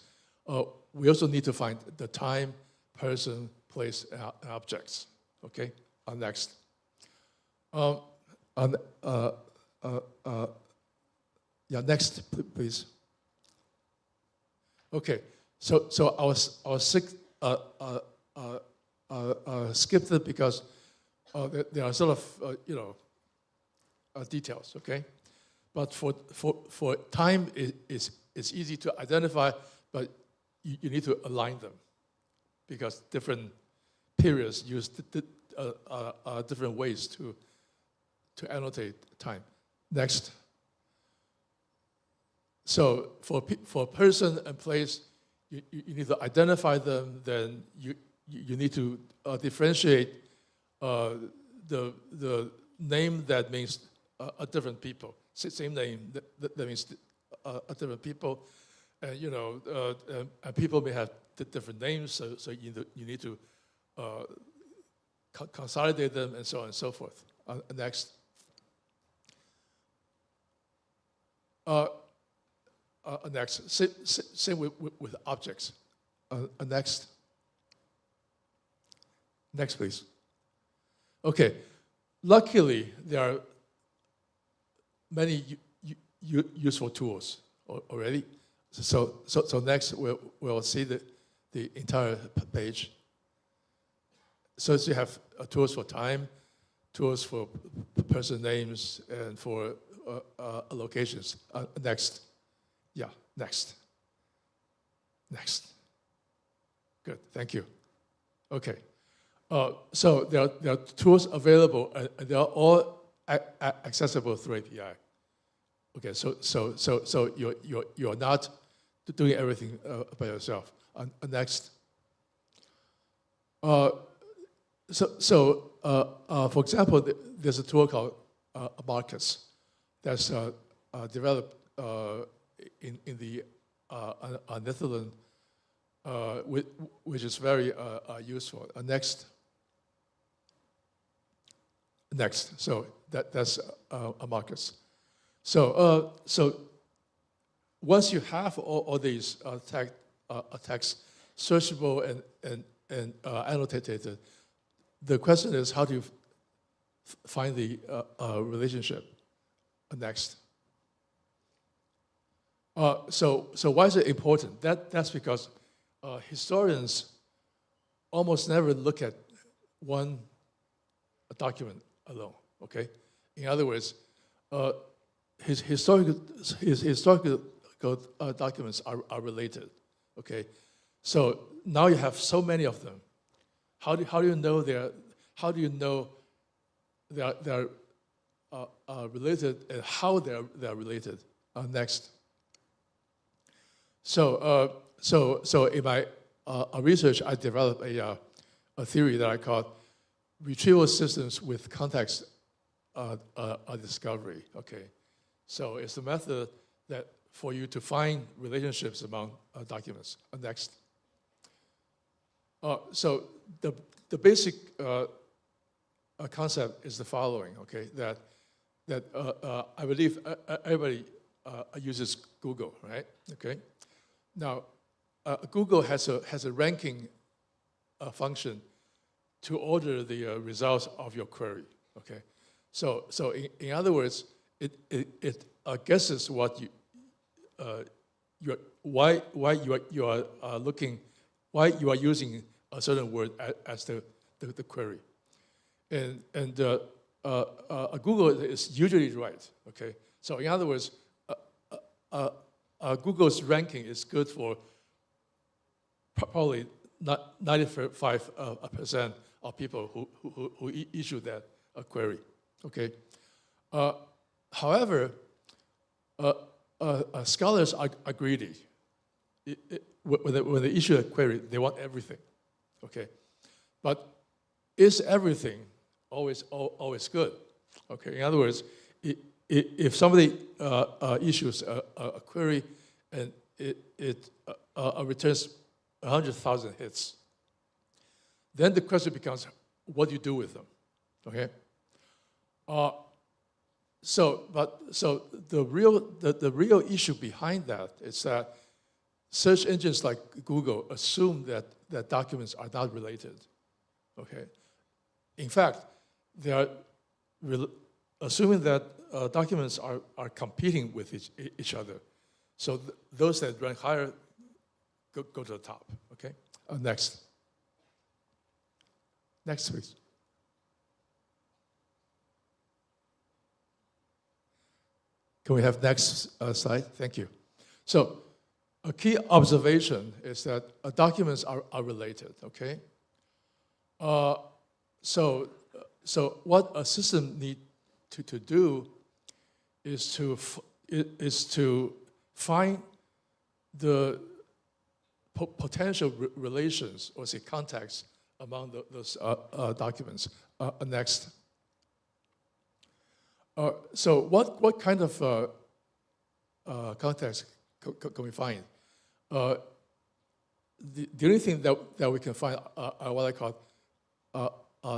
we also need to find the time, person, place, and objects. Okay, next. Yeah, next, please. Okay, so I'll skip it because there are sort of details. Okay, but for time it's easy to identify, but you need to align them because different periods use different ways to annotate time. Next. So for person and place, you need to identify them. Then you need to differentiate the name that means a different people. Same name that means a different people, and and people may have different names. So you need to consolidate them and so on and so forth. Next. Next, same with objects. Next. Next, please. Okay. Luckily, there are many useful tools already. So next, we'll see the entire page. So you have tools for time, tools for person names, and for locations. Next. Yeah, next. Next. Good, thank you. Okay. So there are tools available, and they are all accessible through API. Okay, so you're not doing everything by yourself. Next. For example, there's a tool called Marcus that's developed in the Netherlands, which is very useful. Next. Next. So that's a Marcus. So once you have all these text searchable and annotated, the question is how do you find the relationship? Next. So why is it important? That's because historians almost never look at one document alone. Okay, in other words, his historical documents are related. Okay, so now you have so many of them. How do you know they're related and how they're related? Next. So in my research, I developed a theory that I called retrieval systems with context discovery. Okay, so it's a method that for you to find relationships among documents. Next. So the basic concept is the following. Okay, that I believe everybody uses Google, right? Okay. Now, Google has a ranking function to order the results of your query. Okay, so in other words, it guesses what why you are using a certain word as the query, and Google is usually right. Okay, so in other words, Google's ranking is good for probably not 95% of people who issue that query. Okay, However, scholars are greedy. When they issue a query, they want everything, okay? But is everything always good? Okay, in other words, if somebody issues a query and it returns 100,000 hits, then the question becomes, what do you do with them? Okay. So the real issue behind that is that search engines like Google assume that documents are not related. Okay. In fact, they are assuming that documents are competing with each other. So those that rank higher go to the top. Okay. Next. Next, please. Can we have next slide? Thank you. So a key observation is that documents are related, okay? So what a system needs to do is to find the potential relations, or say contacts, among those documents. Next. So what kind of context can we find? The only thing that we can find are what I call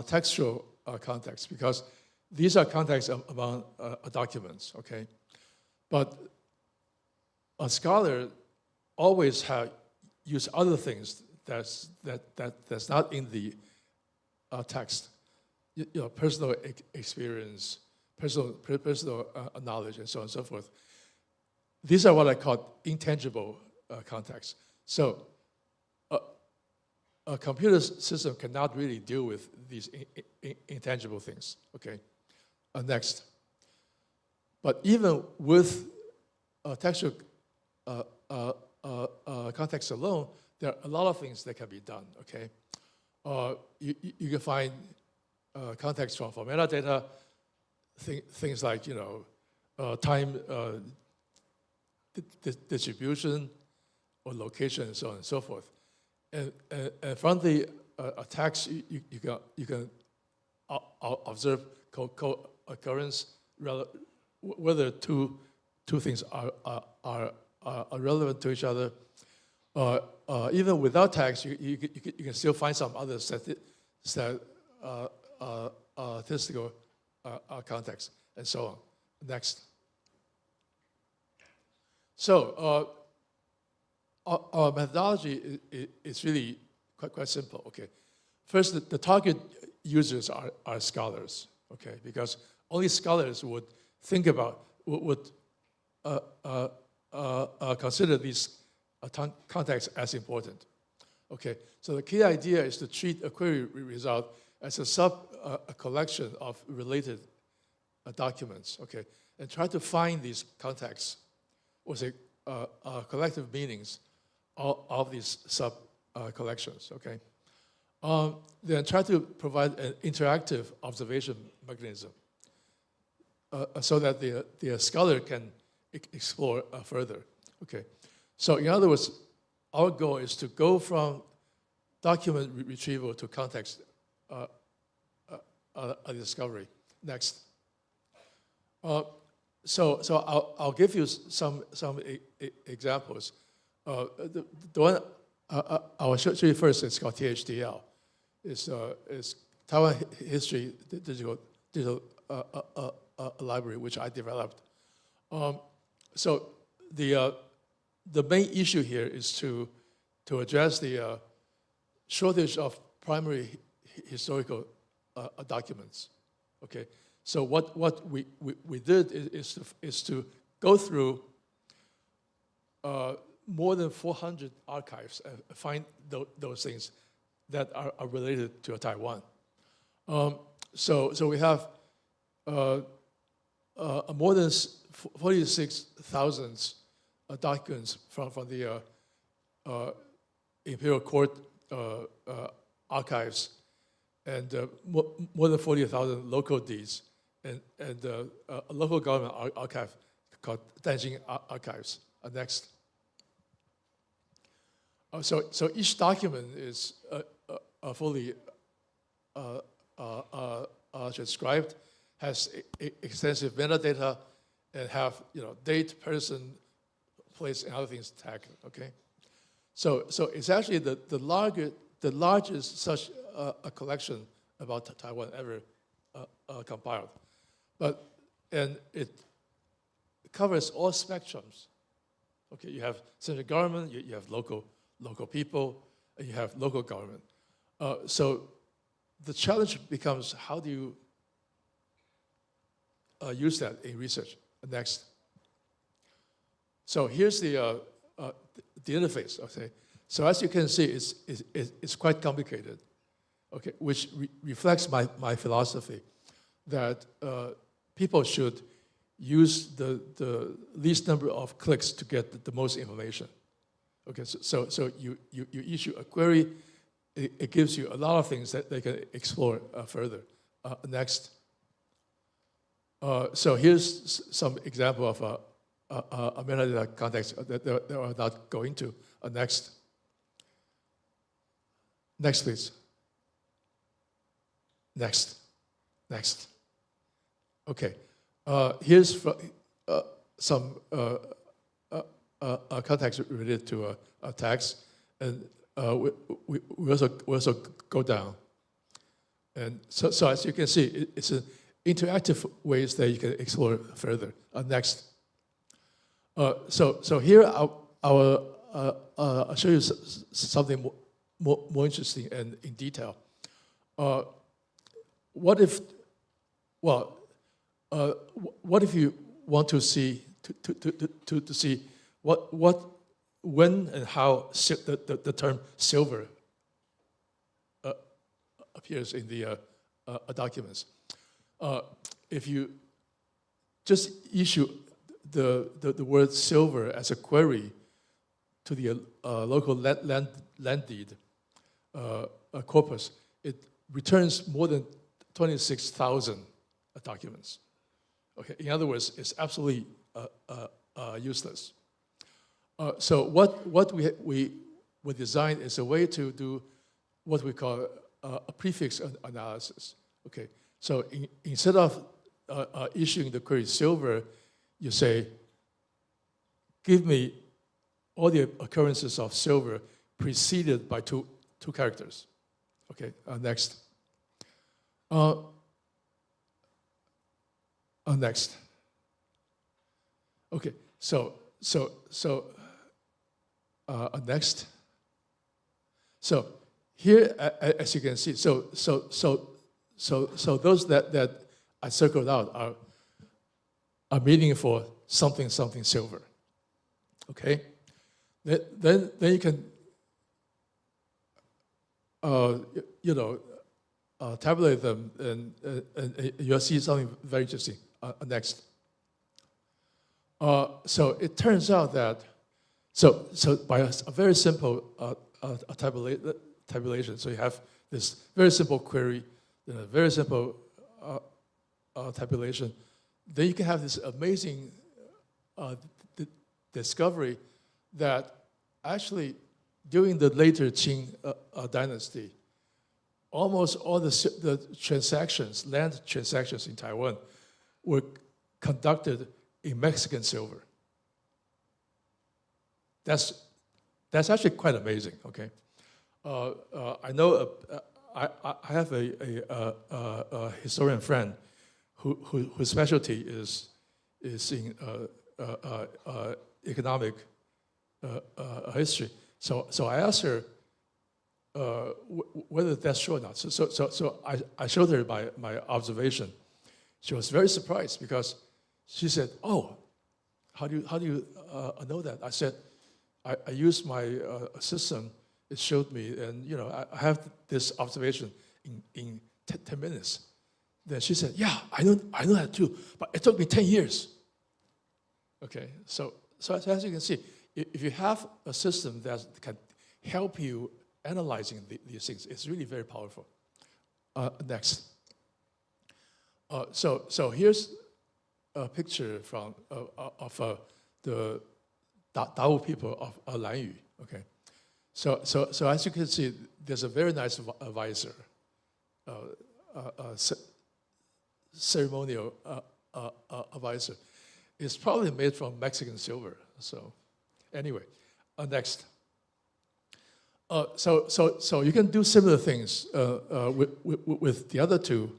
textual context, because these are contexts among documents, okay? But a scholar always use other things that's not in the text, personal experience, personal knowledge, and so on and so forth. These are what I call intangible contexts. So a computer system cannot really deal with these intangible things, okay? Next. But even with textual context alone, there are a lot of things that can be done, okay? You can find context from metadata, things like, time distribution or location and so on and so forth. And from the text, you can observe co-occurrence, whether two things are relevant to each other. Even without text, you can still find some other statistical context, and so on. Next. So our methodology is really quite simple. Okay, first the target users are scholars. Okay, because only scholars would think about would consider these contexts as important. Okay, so the key idea is to treat a query result as a collection of related documents, okay, and try to find these contexts, or say collective meanings of these sub-collections, okay. Then try to provide an interactive observation mechanism so that the scholar can explore further, okay. So in other words, our goal is to go from document retrieval to context discovery. Next. So I'll give you some examples. The one I will show you first is called THDL. It's Taiwan History Digital Library, which I developed. So the main issue here is to address the shortage of primary historical documents. Okay, so what we did is to go through more than 400 archives and find those things that are related to Taiwan. So we have more than 46,000 documents from the Imperial Court archives, and more than 40,000 local deeds, and a local government archive called Danjing Archives. Next. So each document is fully transcribed, has extensive metadata, and have date, person, place, and other things tagged. Okay, so it's actually the largest such a collection about Taiwan ever compiled, and it covers all spectrums. Okay, you have central government, you have local people, and you have local government. So the challenge becomes, how do you use that in research? Next. So here's the interface. Okay. So as you can see, it's quite complicated. Okay, which reflects my philosophy that people should use the least number of clicks to get the most information. Okay, so you issue a query, it gives you a lot of things that they can explore further. Next. So here's some example of a metadata context that we're not going to. Next. Next, please. Next. Next. Okay. Here's some context related to tags, and we also go down. And so as you can see, it's an interactive ways that you can explore further. Next. So here I'll show you something more interesting and in detail. What if you want to see to see when and how the term silver appears in the documents? If you just issue the word silver as a query to the local land deed corpus, it returns more than 26,000 documents. Okay, in other words, it's absolutely useless. So what we designed is a way to do what we call a prefix analysis. Okay, so instead of issuing the query silver, you say, give me all the occurrences of silver preceded by two characters. Okay, next. Next. Okay, so next. So here, as you can see, so those that I circled out are meaning for something silver. Okay, then you can tabulate them, and you'll see something very interesting. Next. So it turns out that so by a very simple tabulation, so you have this very simple query, then a very simple tabulation, then you can have this amazing discovery that actually during the later Qing dynasty, almost all the transactions, land transactions in Taiwan, were conducted in Mexican silver. That's actually quite amazing. Okay, I know I have a historian friend whose specialty is in economic history. So I asked her whether that's true or not. So I showed her my observation. She was very surprised because she said, "Oh, how do you know that?" I said, "I used my system. It showed me, and I have this observation in 10 minutes." Then she said, "Yeah, I know that too, but it took me 10 years." Okay, so as you can see, if you have a system that can help you analyzing these things, it's really very powerful. Next. So here's a picture from of the Dao people of Lanyu. Okay, so as you can see, there's a very nice visor, ceremonial visor. It's probably made from Mexican silver. So anyway, next. So you can do similar things with the other two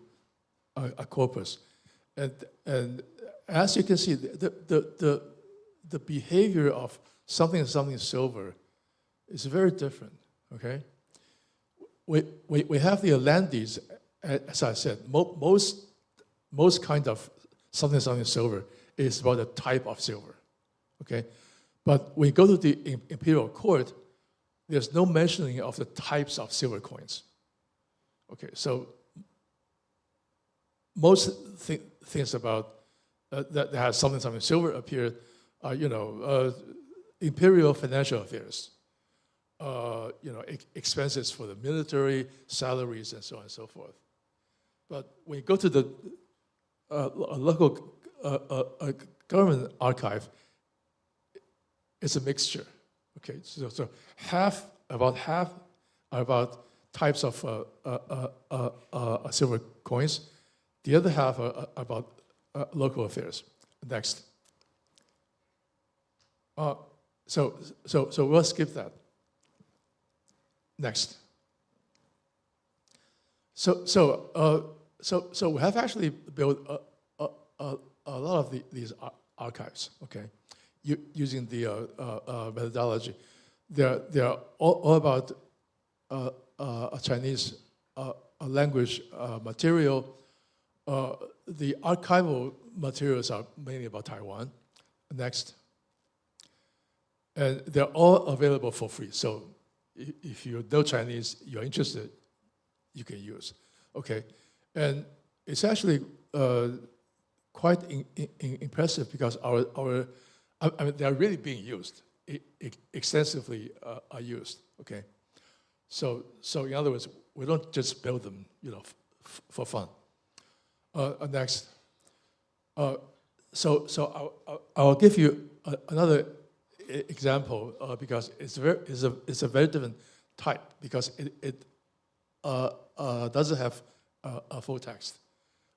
corpus, and as you can see, the behavior of something silver is very different. Okay, we have the Atlantes, as I said, most kind of something silver is about the type of silver. Okay, but when you go to the imperial court, there's no mentioning of the types of silver coins. Okay, so most things about that has something silver appear are, imperial financial affairs, expenses for the military, salaries, and so on and so forth. But when you go to the local government archive, it's a mixture. Okay, so about half are about types of silver coins. The other half are about local affairs. Next. So we'll skip that. Next. So we have actually built a lot of these archives. Okay, using the methodology. They're all about a Chinese language material. The archival materials are mainly about Taiwan. Next. And they're all available for free. So if you know Chinese, you're interested, you can use. Okay. And it's actually quite impressive because they're really being used, extensively are used. Okay. So in other words, we don't just build them, for fun. Next. So I'll give you another example because it's a very different type because it doesn't have a full text.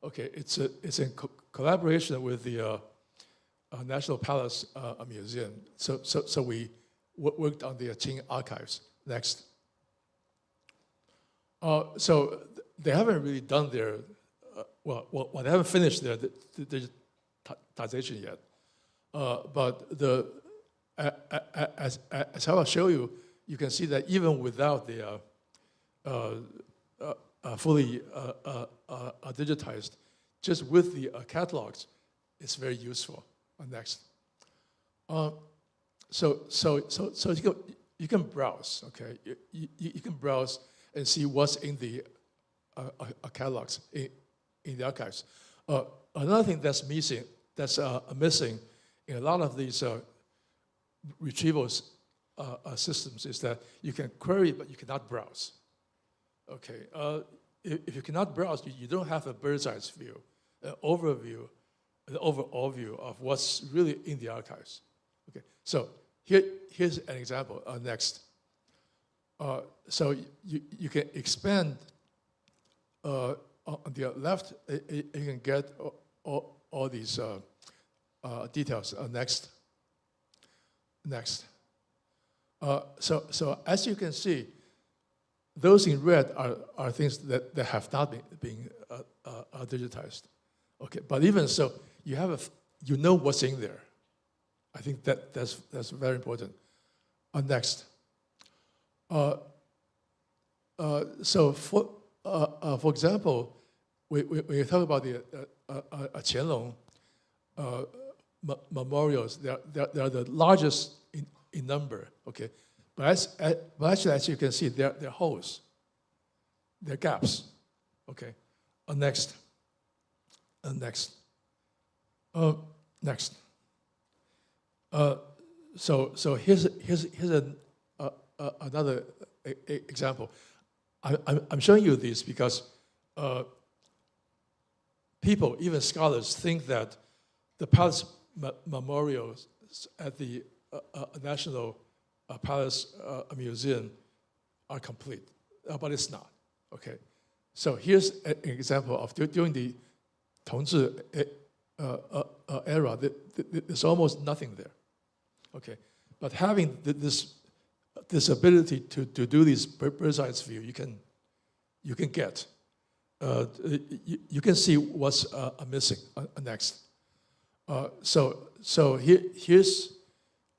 Okay, it's in collaboration with the National Palace Museum. So we worked on the Qing archives. Next. So they haven't really done their they haven't finished their digitization yet. But as I will show you, you can see that even without the fully digitized, just with the catalogs, it's very useful. Next. So you can browse. Okay, you can browse and see what's in the catalogs in the archives. Another thing that's missing in a lot of these retrieval systems is that you can query, but you cannot browse. Okay, if you cannot browse, you don't have a bird's eye view, an overview, an overall view of what's really in the archives. Okay, so here's an example. Next. So you can expand on the left, you can get all these details. Next. Next. So as you can see, those in red are things that have not been digitized. Okay, but even so, you know what's in there. I think that's very important. Next. So for example, when you talk about the Qianlong memorials, they are the largest in number. Okay, but actually, as you can see, they're holes, they're gaps. Okay, next, next, next. So here's another example. I'm showing you this because people, even scholars, think that the palace memorials at the National Palace Museum are complete, but it's not. Okay, so here's an example of during the 同治 era, there's almost nothing there. Okay, but having this ability to do these bird's eye view, you can get. You can see what's missing next. So here's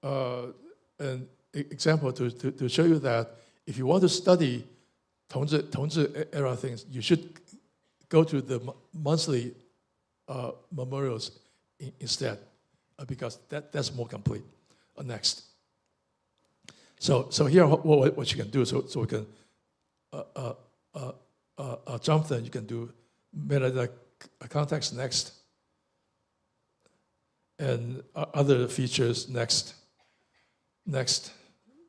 an example to show you that if you want to study 同治 era things, you should go to the monthly memorials instead, because that's more complete. Next. So here what you can do, so we can jump then, you can do meta context next, and other features next.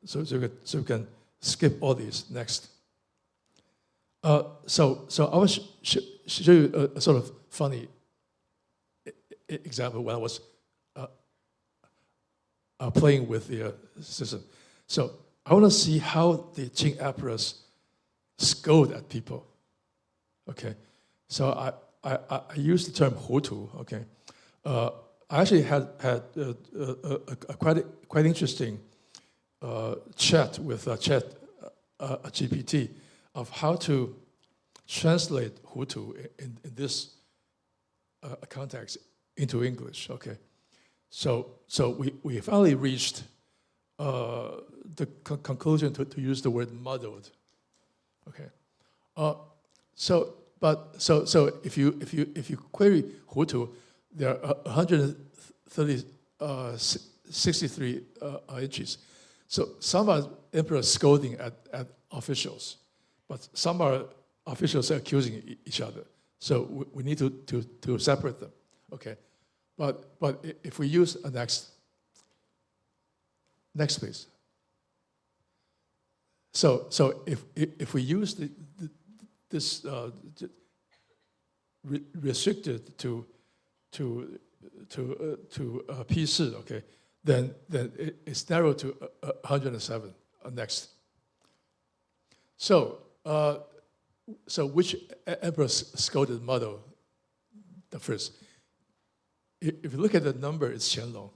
So we can skip all these next. So I will show you a sort of funny example when I was playing with the system. So I want to see how the Qing emperors scold at people. Okay, so I use the term 糊涂. Okay, I actually had a quite interesting chat with Chat GPT of how to translate 糊涂 in this context into English. Okay, so we finally reached the conclusion to use the word muddled. Okay, so if you query 糊涂, there are 163 entries. So some are emperors scolding at officials, but some are officials accusing each other. So we need to separate them. Okay, but if we use a next please. So if we use this restricted to PC, okay, then it's narrowed to 107 next. So which emperor scolded muddle the first? If you look at the number, it's Qianlong,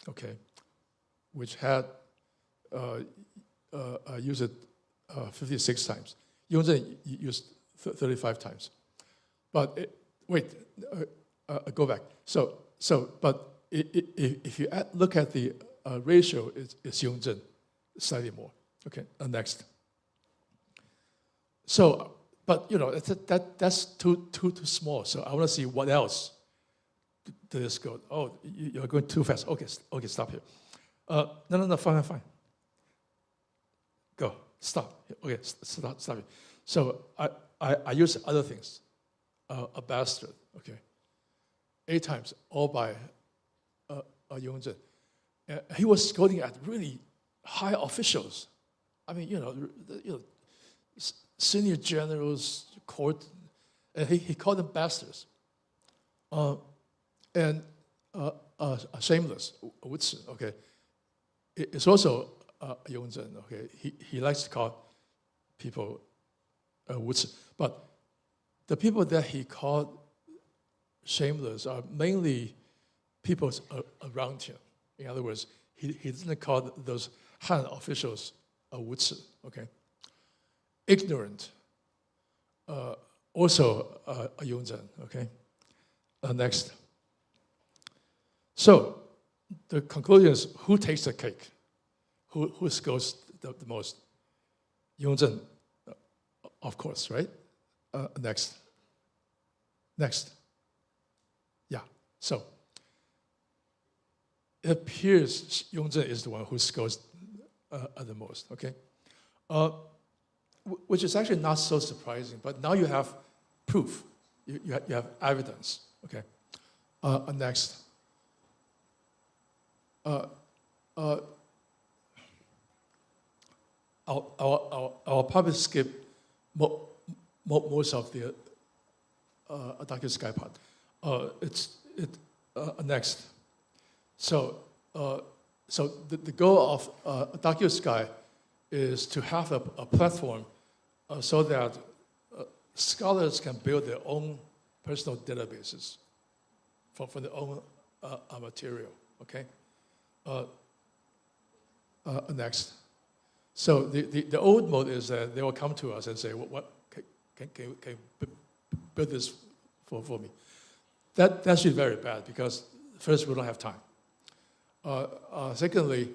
okay, which had used it 56 times. Yongzhen used 35 times. But go back. But if you look at the ratio, it's Yongzhen slightly more. Okay, next. So, but that's too small. So I want to see what else did this go. Oh, you're going too fast. Okay, stop here. No, fine. Go, stop. Okay, stop it. So I use other things. A bastard, okay. 8 times, all by Yongzhen. He was scolding at really high officials. I mean, senior generals, court, and he called them bastards. And shameless, okay. It's also Yongzhen, okay. He likes to call people but the people that he called shameless are mainly people around him. In other words, he didn't call those Han officials okay. Ignorant, also Yongzhen, okay. Next. So the conclusion is, who takes the cake? Who scores the most? Yongzhen, of course, right? Next. Yeah, so it appears Yongzhen is the one who scores the most, okay? Which is actually not so surprising, but now you have proof. You have evidence, okay? Next. I'll probably skip most of the Dr. Sky part. Next. So the goal of DocuSky is to have a platform so that scholars can build their own personal databases for their own material, okay? Next. So the old mode is that they will come to us and say, what can you build this for me? That's actually very bad because first, we don't have time. Secondly,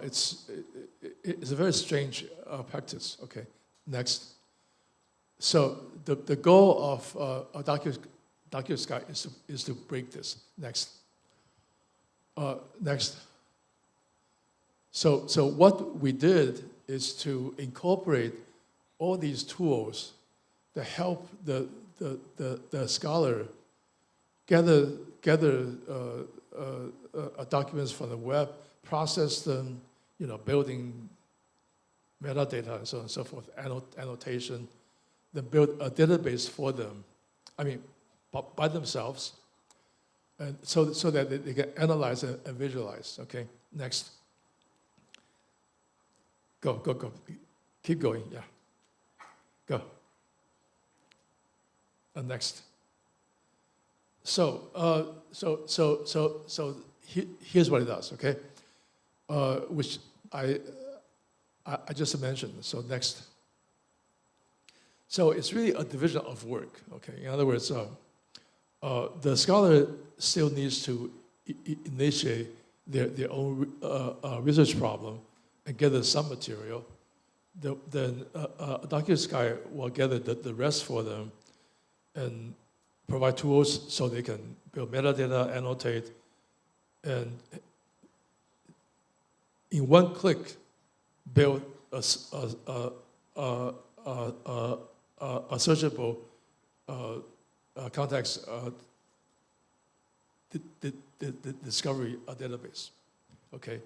it's a very strange practice, okay? Next. So the goal of DocuSky is to break this. Next. Next. So what we did is to incorporate all these tools that help the scholar gather documents from the web, process them, building metadata and so on and so forth, annotation, then build a database for them, by themselves, and so that they can analyze and visualize, okay? Next. Go. Keep going, yeah. Go. Next. So here's what it does, okay? Which I just mentioned. So next. So it's really a division of work, okay? In other words, the scholar still needs to initiate their own research problem and gather some material. Then DocuSky will gather the rest for them and provide tools so they can build metadata, annotate, and in one click, build a searchable context discovery database, okay?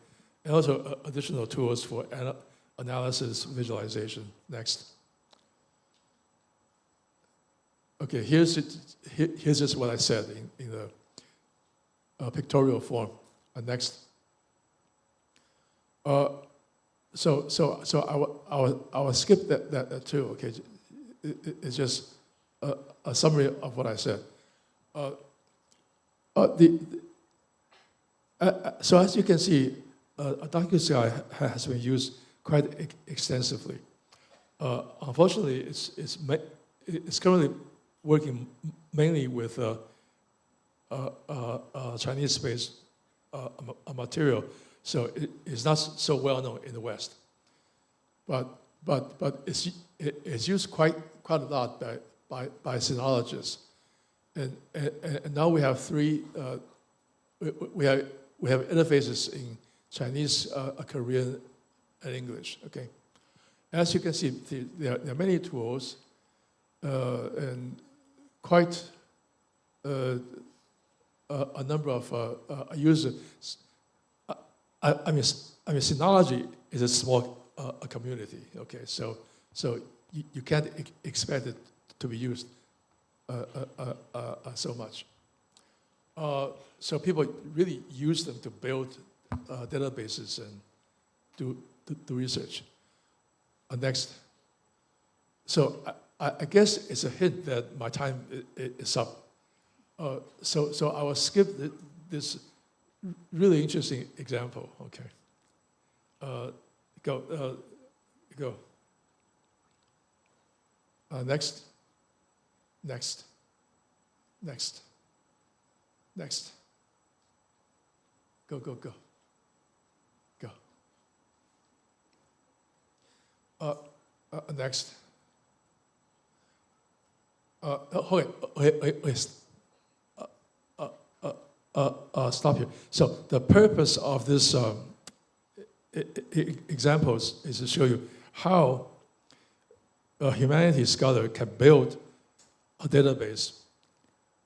And also additional tools for analysis, visualization. Next. Okay, here's just what I said in the pictorial form. Next. So I will skip that too. Okay, it's just a summary of what I said. So as you can see, DocuSky has been used quite extensively. Unfortunately, it's currently working mainly with Chinese-based material, so it's not so well known in the West. But it's used quite a lot by sinologists, and now we have three. We have interfaces in Chinese, Korean, and English. Okay, as you can see, there are many tools and quite a number of users. I mean, Synology is a small community. Okay, so you can't expect it to be used so much. So people really use them to build databases and do research. Next. So I guess it's a hint that my time is up. So I will skip this really interesting example. Okay. Go. Next. Go. Next. Stop here. So the purpose of this examples is to show you how a humanities scholar can build a database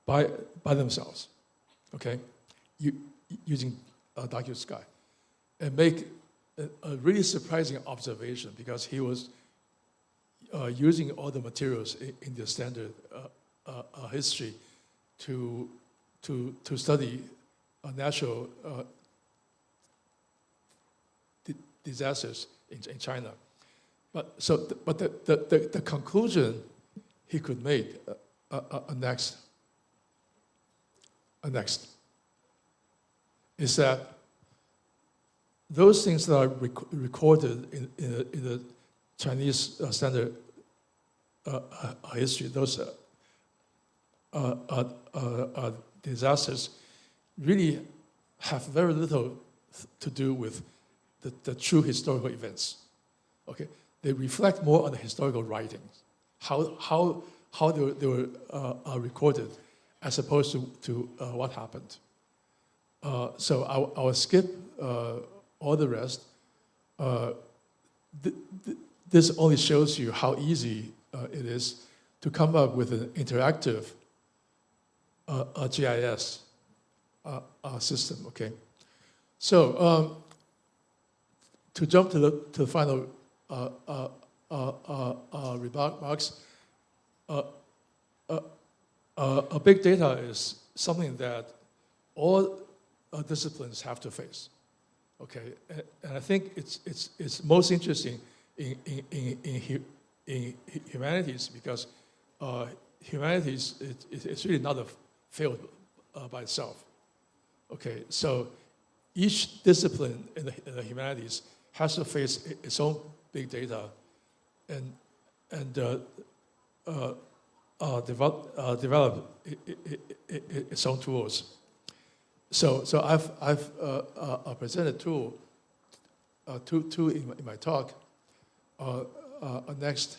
by themselves, okay, using DocuSky, and make a really surprising observation, because he was using all the materials in the standard history to to study natural disasters in China. But the conclusion he could make next is that those things that are recorded in the Chinese standard history, those disasters, really have very little to do with the true historical events. Okay, they reflect more on the historical writings, how they were recorded, as opposed to what happened. So I will skip all the rest. This only shows you how easy it is to come up with an interactive GIS system. Okay, so to jump to the final remarks, big data is something that all disciplines have to face. Okay, and I think it's most interesting in humanities, because humanities it's really not a field by itself. Okay, so each discipline in the humanities has to face its own big data and develop its own tools. So I've presented two in my talk next.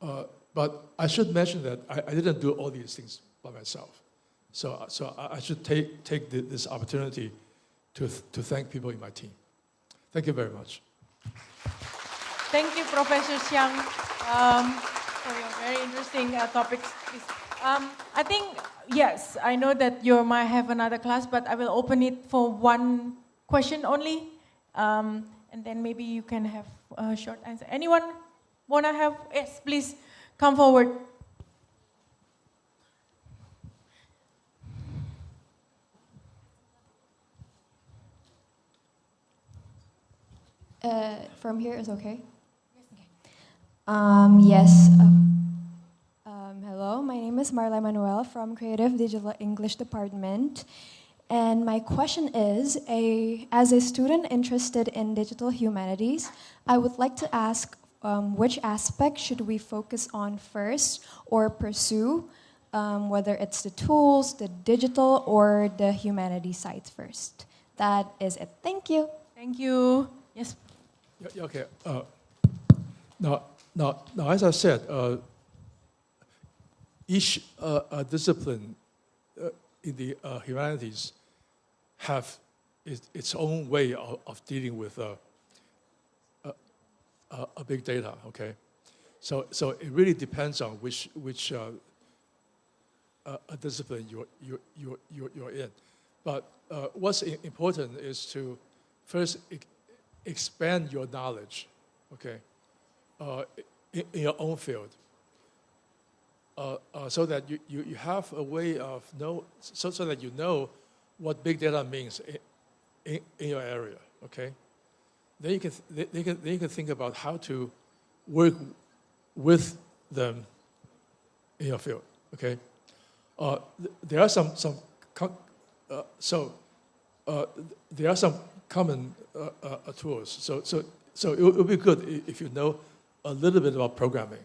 But I should mention that I didn't do all these things by myself. So I should take this opportunity to thank people in my team. Thank you very much. Thank you, Professor Xiang, for your very interesting topics. I think, yes, I know that you might have another class, but I will open it for one question only. And then maybe you can have a short answer. Anyone want to have? Yes, please come forward. From here is okay? Yes. Hello, my name is Marla Manuel from Creative Digital English Department. And my question is, as a student interested in digital humanities, I would like to ask which aspect should we focus on first or pursue, whether it's the tools, the digital, or the humanities sides first. That is it. Thank you. Thank you. Yes. Yeah, okay. Now, as I said, each discipline in the humanities have its own way of dealing with a big data. Okay, so it really depends on which discipline you're in. But what's important is to first expand your knowledge. Okay, in your own field. So that you have a way of so that you know what big data means in your area. Okay, then you can think about how to work with them in your field. Okay, there are some common tools. So it would be good if you know a little bit about programming.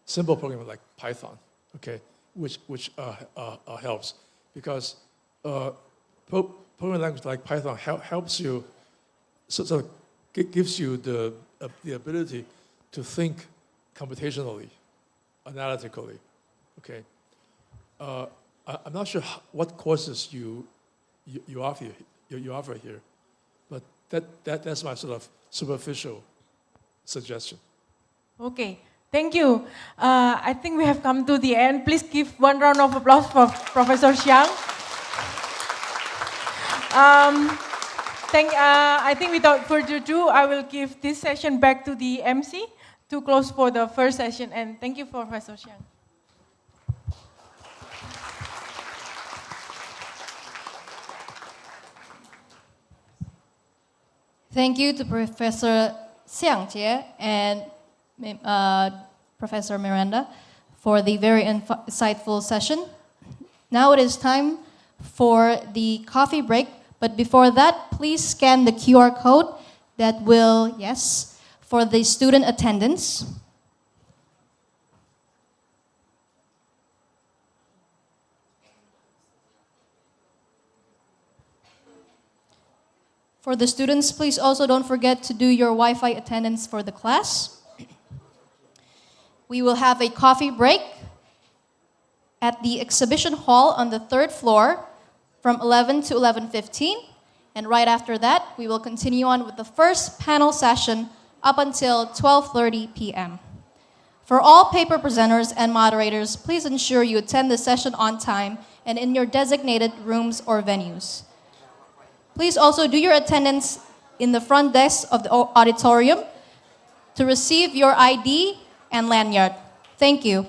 Simple programming like Python, okay, which helps, because programming language like Python helps you, so gives you the ability to think computationally, analytically, okay. I'm not sure what courses you offer here, but that's my sort of superficial suggestion. Okay. Thank you. I think we have come to the end. Please give one round of applause for Professor Xiang. I think without further ado, I will give this session back to the MC to close for the first session. And thank you, Professor Xiang. Thank you to Professor Xiang Jie and Professor Miranda for the very insightful session. Now it is time for the coffee break, but before that, please scan the QR code that will, yes, for the student attendance. For the students, please also don't forget to do your Wi-Fi attendance for the class. We will have a coffee break at the exhibition hall on the 3rd floor from 11 to 11:15. And right after that, we will continue on with the first panel session up until 12:30 p.m. For all paper presenters and moderators, please ensure you attend the session on time and in your designated rooms or venues. Please also do your attendance in the front desk of the auditorium to receive your ID and lanyard. Thank you.